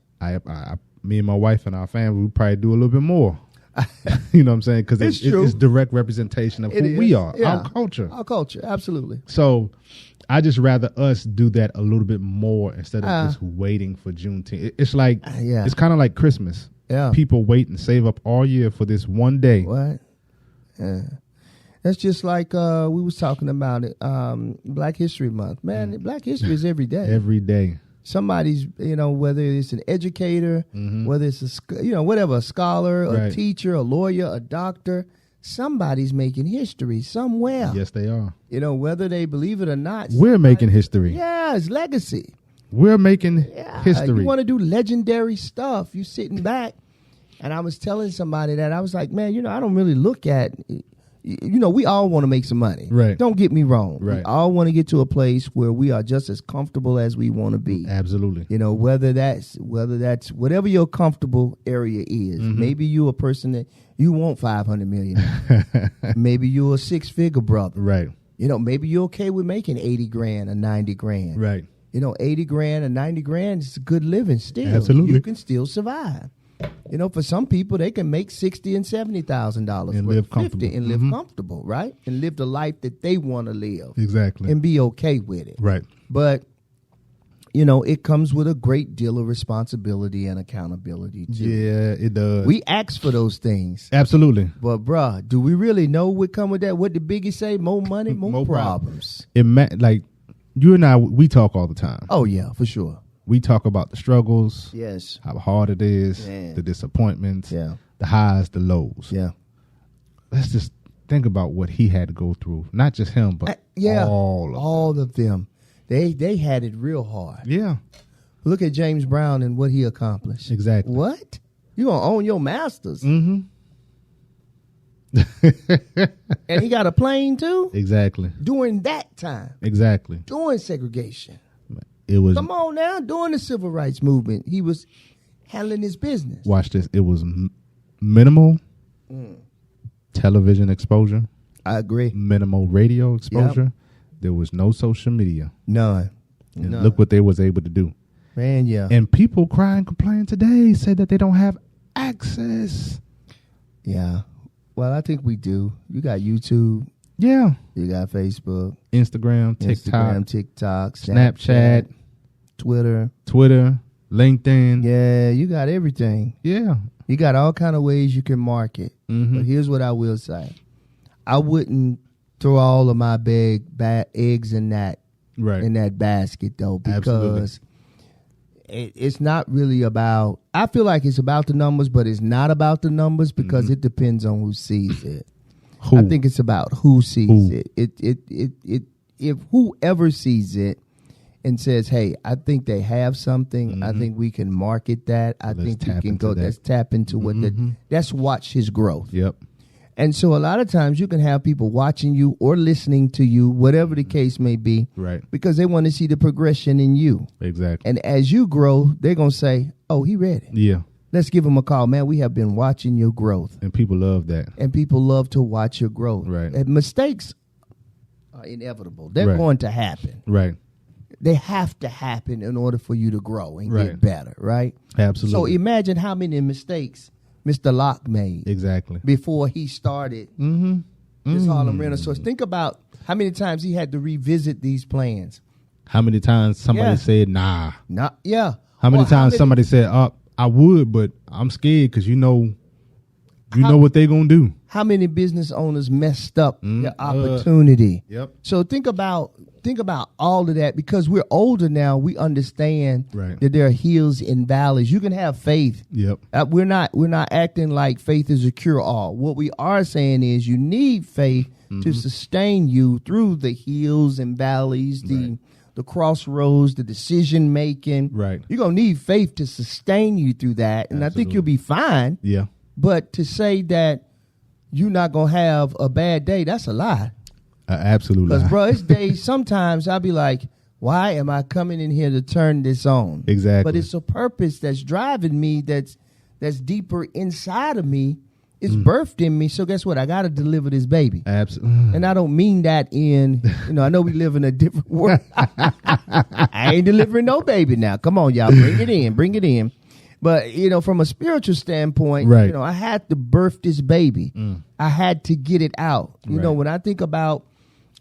Me and my wife and our family, we probably do a little bit more. You know what I'm saying? Because true. it's direct representation of who we are, our culture. Our culture, absolutely. So I just rather us do that a little bit more instead of just waiting for Juneteenth. It's like, it's kind of like Christmas. Yeah. People wait and save up all year for this one day. What? Yeah. That's just like we was talking about it, Black History Month. Man, Black History is every day. Every day. Somebody's, whether it's an educator, whether it's whatever, a scholar, a teacher, a lawyer, a doctor, somebody's making history somewhere. Yes, they are. Whether they believe it or not. We're making history. Yeah, it's legacy. We're making history. You want to do legendary stuff. You sitting back, and I was telling somebody that I was like, man, I don't really look at. We all want to make some money. Right. Don't get me wrong. Right. We all want to get to a place where we are just as comfortable as we want to be. Absolutely. Whether that's whatever your comfortable area is. Maybe you're a person that you want $500 million. Maybe you're a 6-figure brother. Right. Maybe you're okay with making $80,000 or $90,000. Right. $80,000 or $90,000 is good living still. Absolutely. You can still survive. For some people, they can make $60,000 and $70,000 and live comfortable, and live comfortable, right? And live the life that they want to live, exactly, and be okay with it, right? But it comes with a great deal of responsibility and accountability too. Yeah, it does. We ask for those things, absolutely. But bruh, do we really know what come with that? What did Biggie say? More money, more problems. Like you and I, we talk all the time. Oh yeah, for sure. We talk about the struggles, yes, how hard it is, the disappointments, the highs, the lows. Yeah. Let's just think about what he had to go through. Not just him, but all of them. They had it real hard. Yeah. Look at James Brown and what he accomplished. Exactly. What? You gonna own your masters? Mm-hmm. And he got a plane too? Exactly. During that time. Exactly. During segregation. It was. Come on now, during the civil rights movement, he was handling his business. Watch this. It was minimal television exposure. I agree. Minimal radio exposure. Yep. There was no social media. None. Look what they was able to do. Man, yeah. And people cry and complain today, say that they don't have access. Yeah. Well, I think we do. You got YouTube. Yeah. You got Facebook. TikTok, Snapchat, Twitter, LinkedIn. Yeah, you got everything. Yeah. You got all kind of ways you can market. But here's what I will say. I wouldn't throw all of my eggs in that basket though, because it's not really about, I feel like it's about the numbers, but it's not about the numbers because it depends on who sees it. I think it's about who sees it. If whoever sees it and says, "Hey, I think they have something. I think we can market that. Let's tap into what let's watch his growth." Yep. And so a lot of times you can have people watching you or listening to you, whatever the case may be, right? Because they want to see the progression in you. Exactly. And as you grow, they're gonna say, "Oh, he ready." Yeah. Let's give him a call, man. We have been watching your growth. And people love that. And people love to watch your growth. Right. And mistakes are inevitable. They're going to happen. Right. They have to happen in order for you to grow and get better, right? Absolutely. So imagine how many mistakes Mr. Locke made. Exactly. Before he started this Harlem Renaissance. Think about how many times he had to revisit these plans. How many times somebody said, nah. Yeah. How many times somebody said, I would, but I'm scared because you know what they're going to do. How many business owners messed up their opportunity? Yep. So think about all of that, because we're older now. We understand that there are hills and valleys. You can have faith. Yep. We're not acting like faith is a cure all. What we are saying is you need faith to sustain you through the hills and valleys, the crossroads, the decision making. Right. You're going to need faith to sustain you through that. And I think you'll be fine. Yeah. But to say that you're not going to have a bad day, that's a lie. Absolutely. Because, bro, it's days, sometimes I'll be like, why am I coming in here to turn this on? Exactly. But it's a purpose that's driving me, that's deeper inside of me. It's birthed in me. So guess what? I got to deliver this baby. Absolutely. And I don't mean that in, I know we live in a different world. I ain't delivering no baby now. Come on, y'all. Bring it in. But, from a spiritual standpoint, right. I had to birth this baby. I had to get it out. When I think about,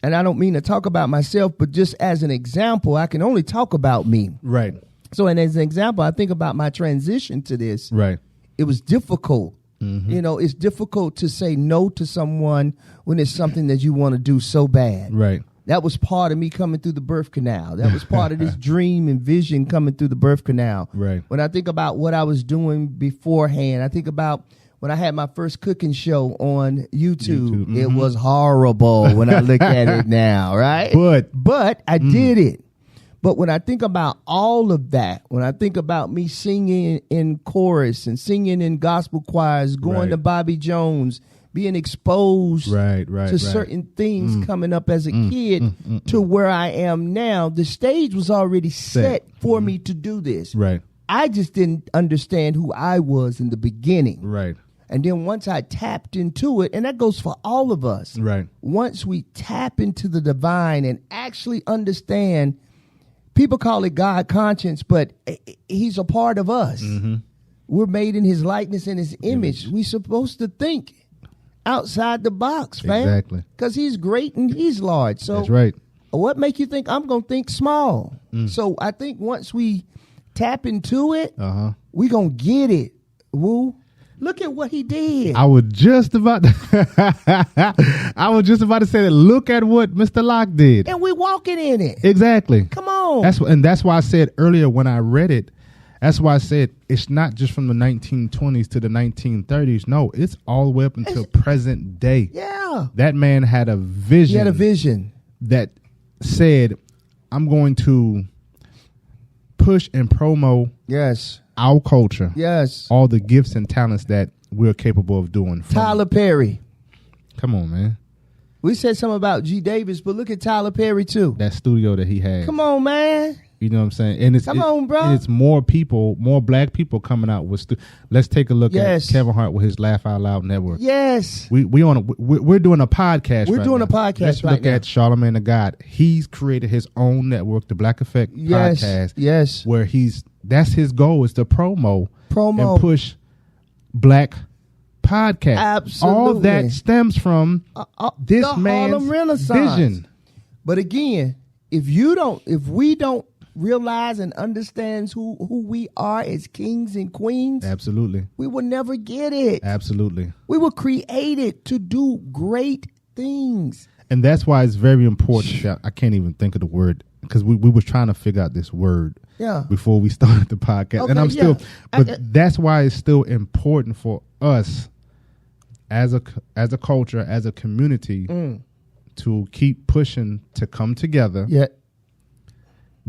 and I don't mean to talk about myself, but just as an example, I can only talk about me. Right. So, and as an example, I think about my transition to this. Right. It was difficult. It's difficult to say no to someone when it's something that you want to do so bad. Right. That was part of me coming through the birth canal. That was part of this dream and vision coming through the birth canal. Right. When I think about what I was doing beforehand, I think about when I had my first cooking show on YouTube. It was horrible when I look at it now, right? But I did it. But when I think about all of that, when I think about me singing in chorus and singing in gospel choirs, going to Bobby Jones, being exposed to certain things coming up as a kid to where I am now, the stage was already set for me to do this. Right. I just didn't understand who I was in the beginning. Right. And then once I tapped into it, and that goes for all of us. Right. Once we tap into the divine and actually understand, people call it God conscience, but he's a part of us. We're made in his likeness and his image. We're supposed to think outside the box, fam. Exactly. Because he's great and he's large. So that's right. What make you think I'm going to think small? So I think once we tap into it, we going to get it. Woo. Look at what he did. I was just about to say that. Look at what Mr. Locke did. And we walking in it. Exactly. Come on. That's why I said earlier when I read it, that's why I said it's not just from the 1920s to the 1930s. No, it's all the way up until present day. Yeah. That man had a vision. He had a vision that said, I'm going to push and promote our culture. Yes. All the gifts and talents that we're capable of doing. Tyler Perry. Come on, man. We said something about G. Davis, but look at Tyler Perry, too. That studio that he had. Come on, man. You know what I'm saying? And Come on, bro. And it's more people, more black people coming out with. Let's take a look at Kevin Hart with his Laugh Out Loud Network. Yes. We're doing a podcast. We're doing a podcast. Let's look at Charlamagne the God. He's created his own network, the Black Effect Podcast. Yes. Where that's his goal, is to promo and push black podcast. Absolutely. All that stems from this man's Harlem Renaissance vision. But again, if we don't realize and understands who we are as kings and queens, absolutely, we will never get it. Absolutely. We were created to do great things. And that's why it's very important. I can't even think of the word, because we were trying to figure out this word before we started the podcast. Okay, and I'm still, but that's why it's still important for us as a culture, as a community, to keep pushing to come together. Yeah.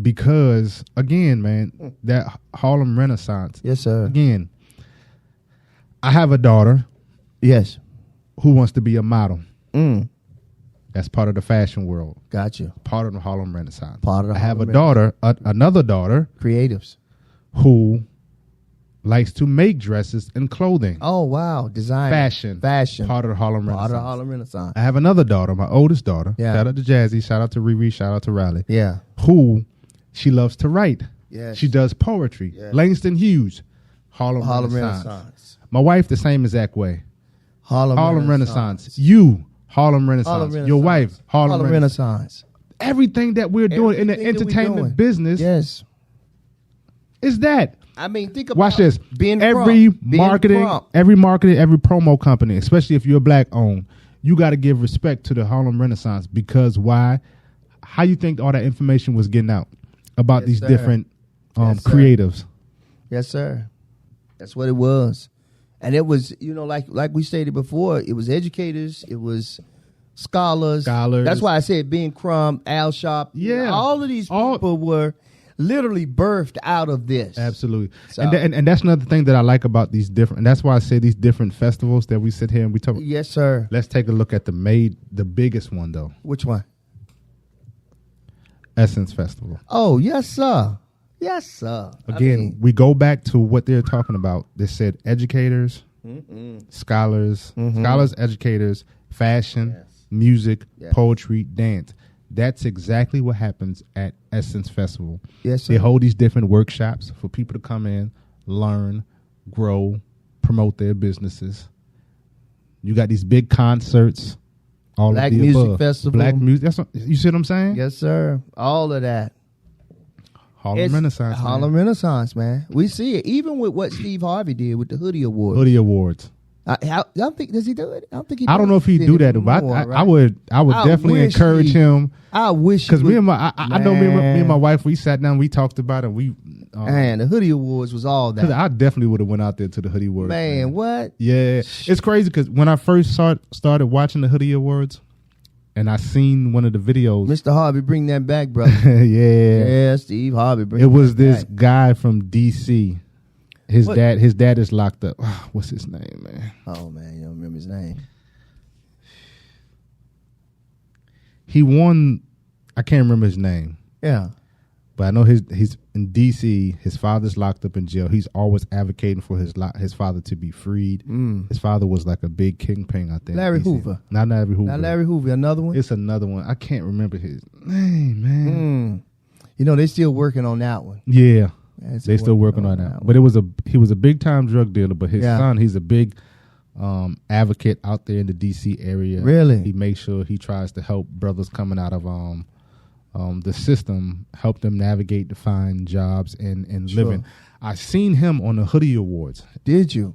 Because again, man, that Harlem Renaissance. Yes, sir. Again, I have a daughter. Yes. Who wants to be a model. That's part of the fashion world. Gotcha. Part of the Harlem Renaissance. I have a daughter, another daughter. Creatives. Who likes to make dresses and clothing. Oh, wow. Design. Fashion. Part of the Harlem Renaissance. Part of the Harlem Renaissance. I have another daughter, my oldest daughter. Yeah. Shout out to Jazzy. Shout out to Riri. Shout out to Riley. Yeah. Who she loves to write. Yes. She does poetry. Yes. Langston Hughes. Harlem Renaissance. My wife, the same exact way. Harlem Renaissance. You, Harlem Renaissance. Your wife, Harlem Renaissance. Everything that we're doing in the entertainment business is that. I mean, think about watch this. Every marketing, every promo company, especially if you're black owned, you got to give respect to the Harlem Renaissance, because why? How you think all that information was getting out about these different creatives? Yes, sir. That's what it was. And it was, like we stated before, it was educators, it was scholars. That's why I said Ben Crumb, Al Sharp. Yeah. All of these people were literally birthed out of this. Absolutely. So, and that's another thing that I like about these different, and that's why I say these different festivals that we sit here and we talk about. Yes, sir. Let's take a look at the biggest one, though. Which one? Essence Festival. Oh, yes, sir. Yes, sir. Again, we go back to what they're talking about. They said educators, scholars, educators, fashion, music, poetry, dance. That's exactly what happens at Essence Festival. Yes, sir. They hold these different workshops for people to come in, learn, grow, promote their businesses. You got these big concerts, all Black of the music above. festival. Black music. That's what, you see what I'm saying? Yes, sir. All of that. Harlem Renaissance. Harlem Renaissance, man. We see it even with what Steve Harvey did with the Hoodie Awards. Hoodie Awards. I don't think, does he do it? I don't think he. I don't know if he do that, but I would definitely encourage him. I wish, because me and my I know me and my wife, we sat down, we talked about it. Man, the Hoodie Awards was all that. I definitely would have went out there to the Hoodie Awards. Man, what? Yeah, it's crazy because when I first started watching the Hoodie Awards, and I seen one of the videos. Mr. Harvey, bring that back, brother. Yeah, Steve Harvey. It was this guy from D.C. His dad is locked up. What's his name, man? Oh man, you don't remember his name. He won. I can't remember his name. Yeah, but I know he's in D.C. His father's locked up in jail. He's always advocating for his father to be freed. His father was like a big kingpin out there. Larry Hoover. Not Larry Hoover. Not Larry Hoover. Another one. It's another one. I can't remember his name, man. You know they still working on that one. Yeah. They still working on that. But he was a big time drug dealer, but his son, he's a big advocate out there in the DC area. Really? He makes sure he tries to help brothers coming out of the system, help them navigate to find jobs and living. I seen him on the Hoodie Awards. Did you?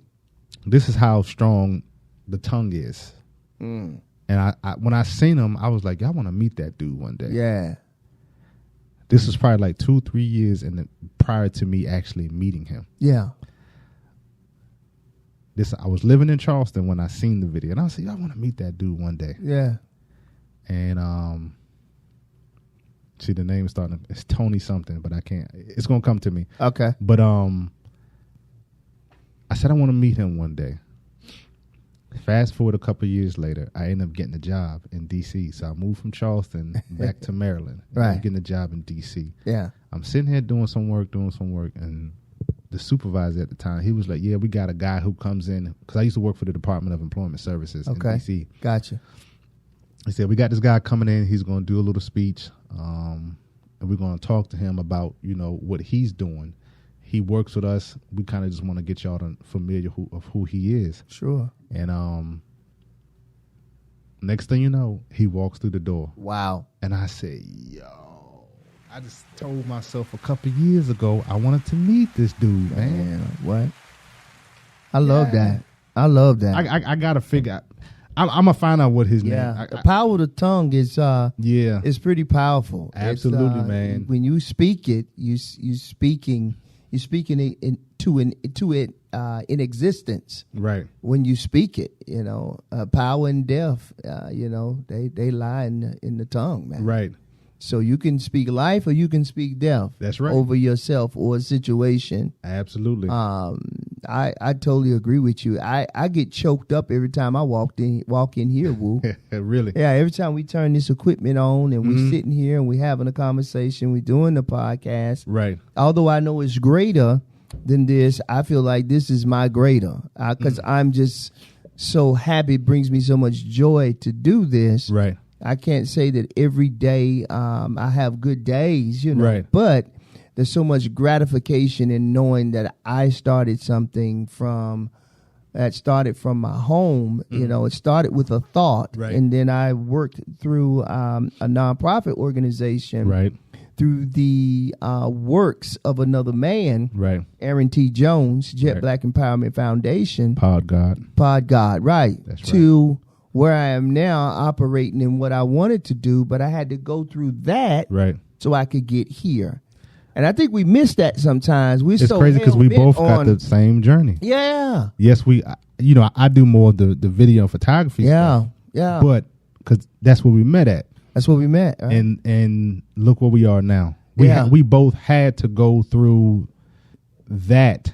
This is how strong the tongue is. And I when I seen him, I was like, I want to meet that dude one day. Yeah. This was probably like 2-3 years prior to me actually meeting him. Yeah. I was living in Charleston when I seen the video, and I said, I want to meet that dude one day. Yeah. And see, the name starting. It's Tony something, but I can't. It's gonna come to me. Okay. But I said I want to meet him one day. Fast forward a couple of years later, I ended up getting a job in D.C. So I moved from Charleston back to Maryland. Right. Getting a job in D.C. Yeah. I'm sitting here doing some work, and the supervisor at the time, he was like, yeah, we got a guy who comes in, because I used to work for the Department of Employment Services in D.C. Gotcha. He said, we got this guy coming in, he's going to do a little speech, and we're going to talk to him about, what he's doing. He works with us. We kind of just want to get y'all familiar of who he is. Sure. And next thing you know, he walks through the door. Wow. And I said, yo, I just told myself a couple years ago I wanted to meet this dude, man. What? I love that. I love that. I got to figure out. I'm going to find out what his name is. The power of the tongue is it's pretty powerful. Absolutely, man. When you speak it, you're speaking it into it in existence. Right. When you speak it, power and death, they lie in the tongue, man. Right. So you can speak life or you can speak death. That's right. Over yourself or a situation. Absolutely. I totally agree with you. I get choked up every time I walk in here, Woo. Really? Yeah, every time we turn this equipment on and we sitting here and we having a conversation, we doing the podcast. Right. Although I know it's greater than this, I feel like this is my greater because I'm just so happy. It brings me so much joy to do this. Right. I can't say that every day I have good days, right. But there's so much gratification in knowing that I started something from my home. It started with a thought, right. And then I worked through a nonprofit organization, right, through the works of another man, right, Aaron T. Jones, Jet right. Black Empowerment Foundation, Pod God, right, that's to right. where I am now operating in what I wanted to do, but I had to go through that right. so I could get here. And I think we miss that sometimes. It's so crazy because we both got the same journey. Yeah. Yes, I do more of the video and photography stuff. Yeah. But because that's where we met at. That's where we met. Right? And look where we are now. We both had to go through that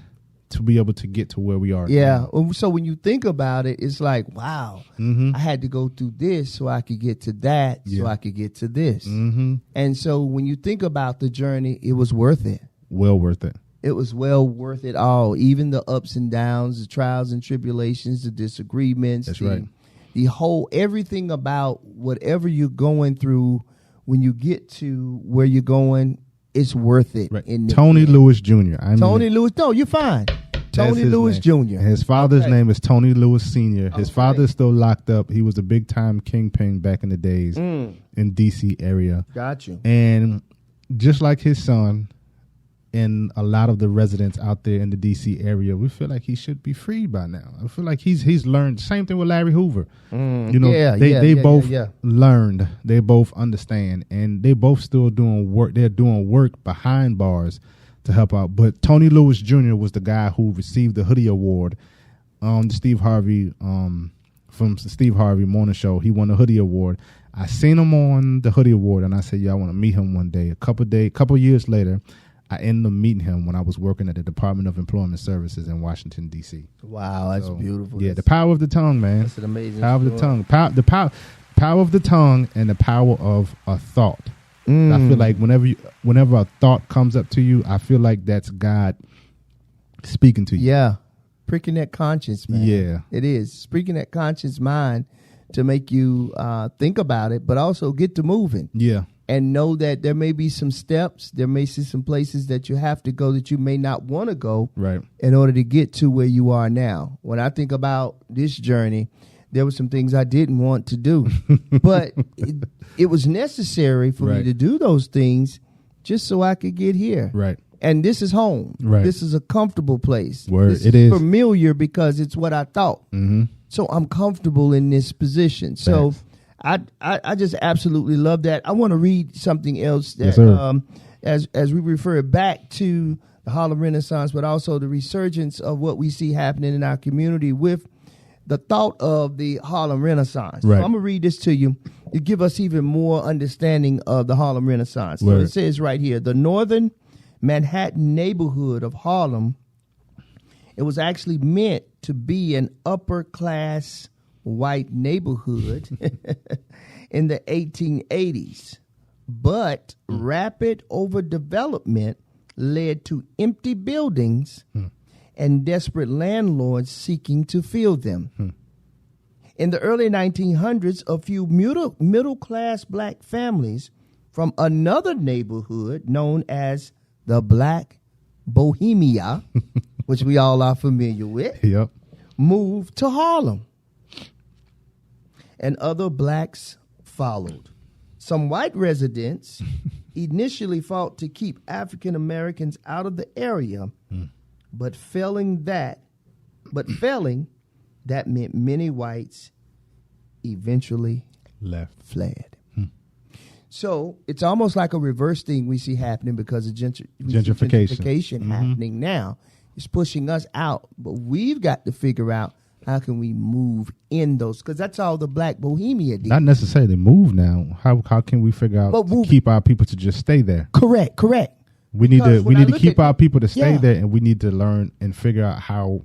to be able to get to where we are. Yeah. Now. So when you think about it, it's like, wow, I had to go through this so I could get to that, so I could get to this. And so when you think about the journey, it was worth it. Well worth it. It was well worth it all. Even the ups and downs, the trials and tribulations, the disagreements. That's right. The whole, everything about whatever you're going through, when you get to where you're going, it's worth it. Right. Tony Lewis Jr. Tony Lewis. No, you're fine. Tony Lewis Jr. And his father's name is Tony Lewis Sr. His father is still locked up. He was a big time kingpin back in the days in D.C. area. Got you. And just like his son and a lot of the residents out there in the D.C. area, we feel like he should be freed by now. I feel like he's learned. Same thing with Larry Hoover. They both learned. They both understand. And they both still doing work. They're doing work behind bars to help out. But Tony Lewis Jr. was the guy who received the Hoodie Award on Steve Harvey from Steve Harvey Morning Show. He won the Hoodie Award. I seen him on the Hoodie Award, and I said, I want to meet him one day. A couple years later, I ended up meeting him when I was working at the Department of Employment Services in Washington, D.C. Wow, that's beautiful. Yeah, the power of the tongue, man. That's an amazing power of the tongue. Power of the tongue and the power of a thought. I feel like whenever a thought comes up to you, I feel like that's God speaking to you. Yeah. Pricking that conscience, man. Yeah. It is. Speaking that conscious mind to make you think about it, but also get to moving. Yeah. And know that there may be some steps, there may be some places that you have to go that you may not want to go in order to get to where you are now. When I think about this journey, there were some things I didn't want to do, but it was necessary for me to do those things just so I could get here. Right. And this is home. Right. This is a comfortable place. This is familiar because it's what I thought. Mm-hmm. So I'm comfortable in this position. So I just absolutely love that. I want to read something else that as we refer back to the Harlem Renaissance, but also the resurgence of what we see happening in our community with the thought of the Harlem Renaissance. Right. So I'm going to read this to you to give us even more understanding of the Harlem Renaissance. So it says right here, the northern Manhattan neighborhood of Harlem, it was actually meant to be an upper class white neighborhood in the 1880s. But rapid overdevelopment led to empty buildings and desperate landlords seeking to fill them. In the early 1900s, a few middle-class black families from another neighborhood known as the Black Bohemia, which we all are familiar with, moved to Harlem. And other blacks followed. Some white residents initially fought to keep African Americans out of the area, but failing that meant many whites eventually fled. So it's almost like a reverse thing we see happening because of gentrification happening now. It's pushing us out, but we've got to figure out how can we move in those, because that's all the Black Bohemia did. Not necessarily move now. How can we figure out to keep our people to just stay there? Correct. We need to keep our people to stay there, and we need to learn and figure out how,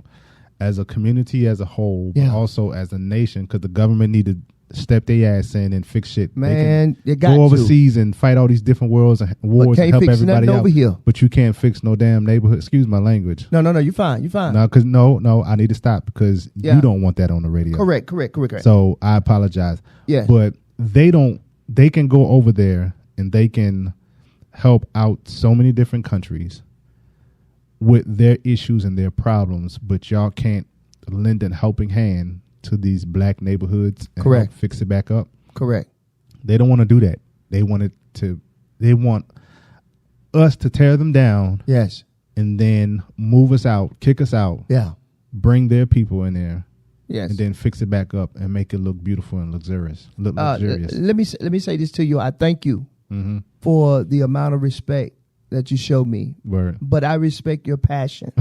as a community as a whole, but also as a nation, because the government need to step their ass in and fix shit. Man, you got go overseas and fight all these different wars and help everybody out. Over here. But you can't fix no damn neighborhood. Excuse my language. No, you're fine. No, because no, I need to stop because you don't want that on the radio. Correct. So I apologize. Yeah. But they can go over there and they can help out so many different countries with their issues and their problems, but y'all can't lend a helping hand to these black neighborhoods and help fix it back up. Correct. They don't want to do that. They want us to tear them down. Yes. And then move us out, kick us out. Yeah. Bring their people in there. Yes. And then fix it back up and make it look beautiful and luxurious. Let me say this to you. I thank you for the amount of respect that you show me. Word. But I respect your passion.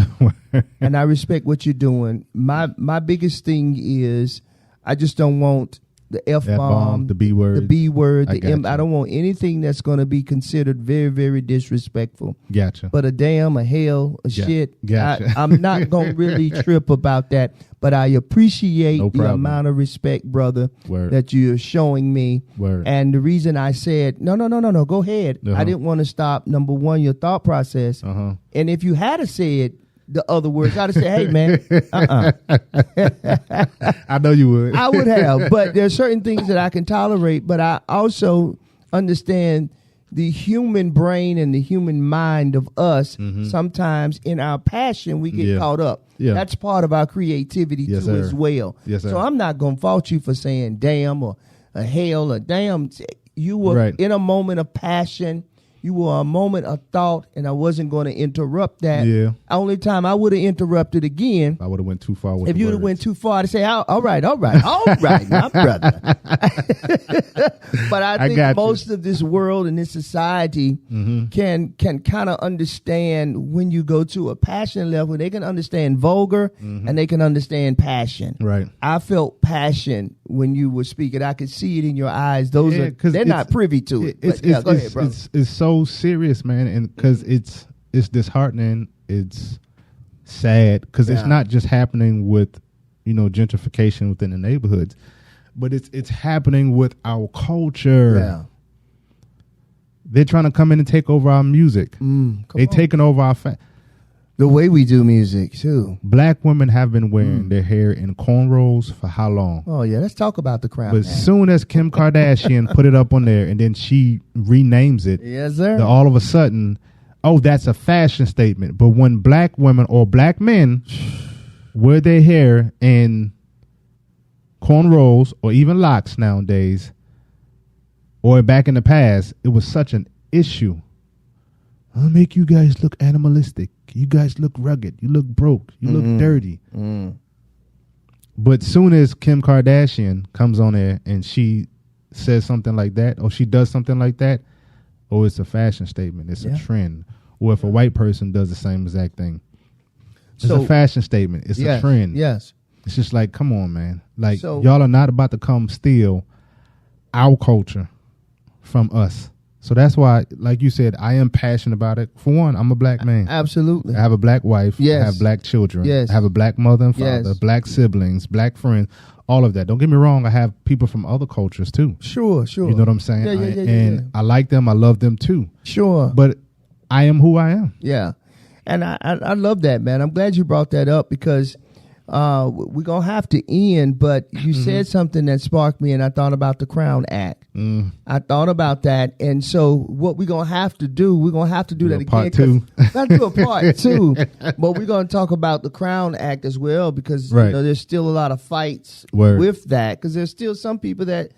And I respect what you're doing. My biggest thing is I just don't want the F-bomb, the B word, the M. I don't want anything that's going to be considered very, very disrespectful. Gotcha. But a damn, a hell, a shit. Gotcha. I'm not going to really trip about that. But I appreciate the amount of respect, brother, that you're showing me. Word. And the reason I said, no, go ahead. I didn't want to stop, number one, your thought process. And if you had said the other words, I'd have said, hey, man, I know you would. I would have. But there are certain things that I can tolerate. But I also understand the human brain and the human mind of us, sometimes in our passion, we get caught up. Yeah. That's part of our creativity too as well. Yes, sir. So I'm not going to fault you for saying damn or hell or damn. You were in a moment of passion. You were a moment of thought, and I wasn't going to interrupt that. Yeah. Only time I would have interrupted again. I would have went too far with if you would have went too far to say, all right, my brother. But I think most of this world and this society can kind of understand when you go to a passion level. They can understand vulgar and they can understand passion. Right. I felt passion when you were speaking. I could see it in your eyes. They're not privy to it. Go ahead, brother. It's so serious, man, and because it's disheartening, it's sad because it's not just happening with gentrification within the neighborhoods, but it's happening with our culture. Yeah. They're trying to come in and take over our music. They're taking over our the way we do music too. Black women have been wearing their hair in cornrows for how long? Oh yeah, let's talk about the crown. But as soon as Kim Kardashian put it up on there and then she renames it, yes sir, all of a sudden, that's a fashion statement. But when black women or black men wear their hair in cornrows or even locks nowadays, or back in the past, it was such an issue. I'll make you guys look animalistic. You guys look rugged. You look broke. You look dirty. But soon as Kim Kardashian comes on there and she says something like that, or she does something like that, it's a fashion statement. It's a trend. Or if a white person does the same exact thing, it's a fashion statement. It's a trend. Yes. It's just like, come on, man. Like, y'all are not about to come steal our culture from us. So that's why, like you said, I am passionate about it. For one, I'm a black man. Absolutely. I have a black wife. Yes. I have black children. Yes. I have a black mother and father, Yes. black siblings, black friends, all of that. Don't get me wrong. I have people from other cultures too. Sure. You know what I'm saying? Yeah. I like them. I love them too. Sure. But I am who I am. Yeah. And I love that, man. I'm glad you brought that up because we're going to have to end, but you said something that sparked me, and I thought about the Crown Act. I thought about that, and so what we're going to have to do, that again. Part two. Let's do a part two, but we're going to talk about the Crown Act as well because there's still a lot of fights with that because there's still some people that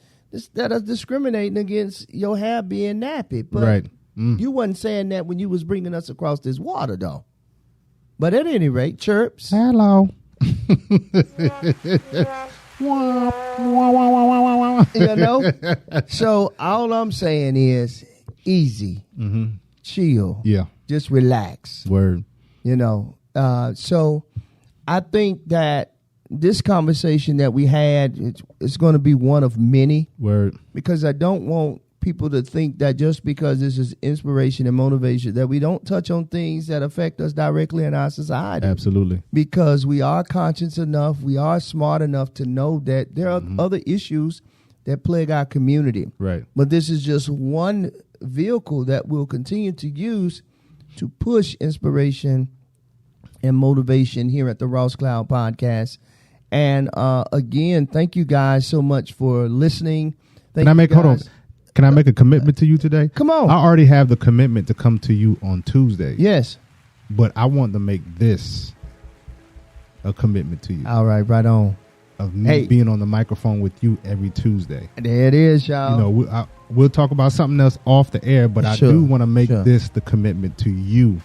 are discriminating against your hair being nappy. But you wasn't saying that when you was bringing us across this water, though. But at any rate, chirps. Hello. So all I'm saying is easy, chill, just relax. Word. So I think that this conversation that we had, it's going to be one of many. Word. Because I don't want people to think that just because this is inspiration and motivation that we don't touch on things that affect us directly in our society. Absolutely. Because we are conscious enough, we are smart enough to know that there are other issues that plague our community. Right. But this is just one vehicle that we'll continue to use to push inspiration and motivation here at the Ross Cloud Podcast. And again, thank you guys so much for listening. Can I make a commitment to you today? Come on. I already have the commitment to come to you on Tuesday. Yes. But I want to make this a commitment to you. All right, right on. Of me being on the microphone with you every Tuesday. There it is, y'all. We'll talk about something else off the air, but I do want to make this the commitment to you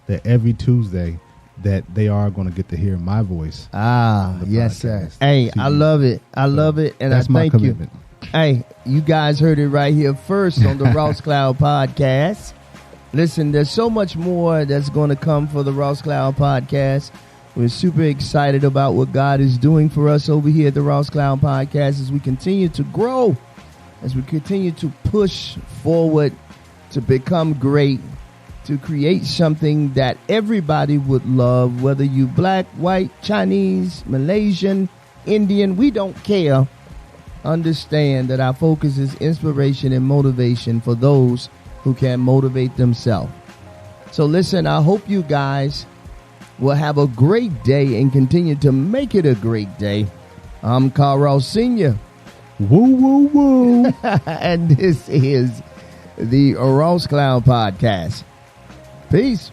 that every Tuesday that they are going to get to hear my voice. Yes, sir. Hey, I love it. I love it. And that's my commitment. Hey, you guys heard it right here first on the Ross Cloud Podcast. Listen, there's so much more that's going to come for the Ross Cloud Podcast. We're super excited about what God is doing for us over here at the Ross Cloud Podcast as we continue to grow, as we continue to push forward to become great, to create something that everybody would love, whether you black, white, Chinese, Malaysian, Indian, we don't care. Understand that our focus is inspiration and motivation for those who can motivate themselves. So listen, I hope you guys will have a great day and continue to make it a great day. I'm Car.Ross Sr. Woo, woo, woo. And this is the Ross Clown Podcast. Peace.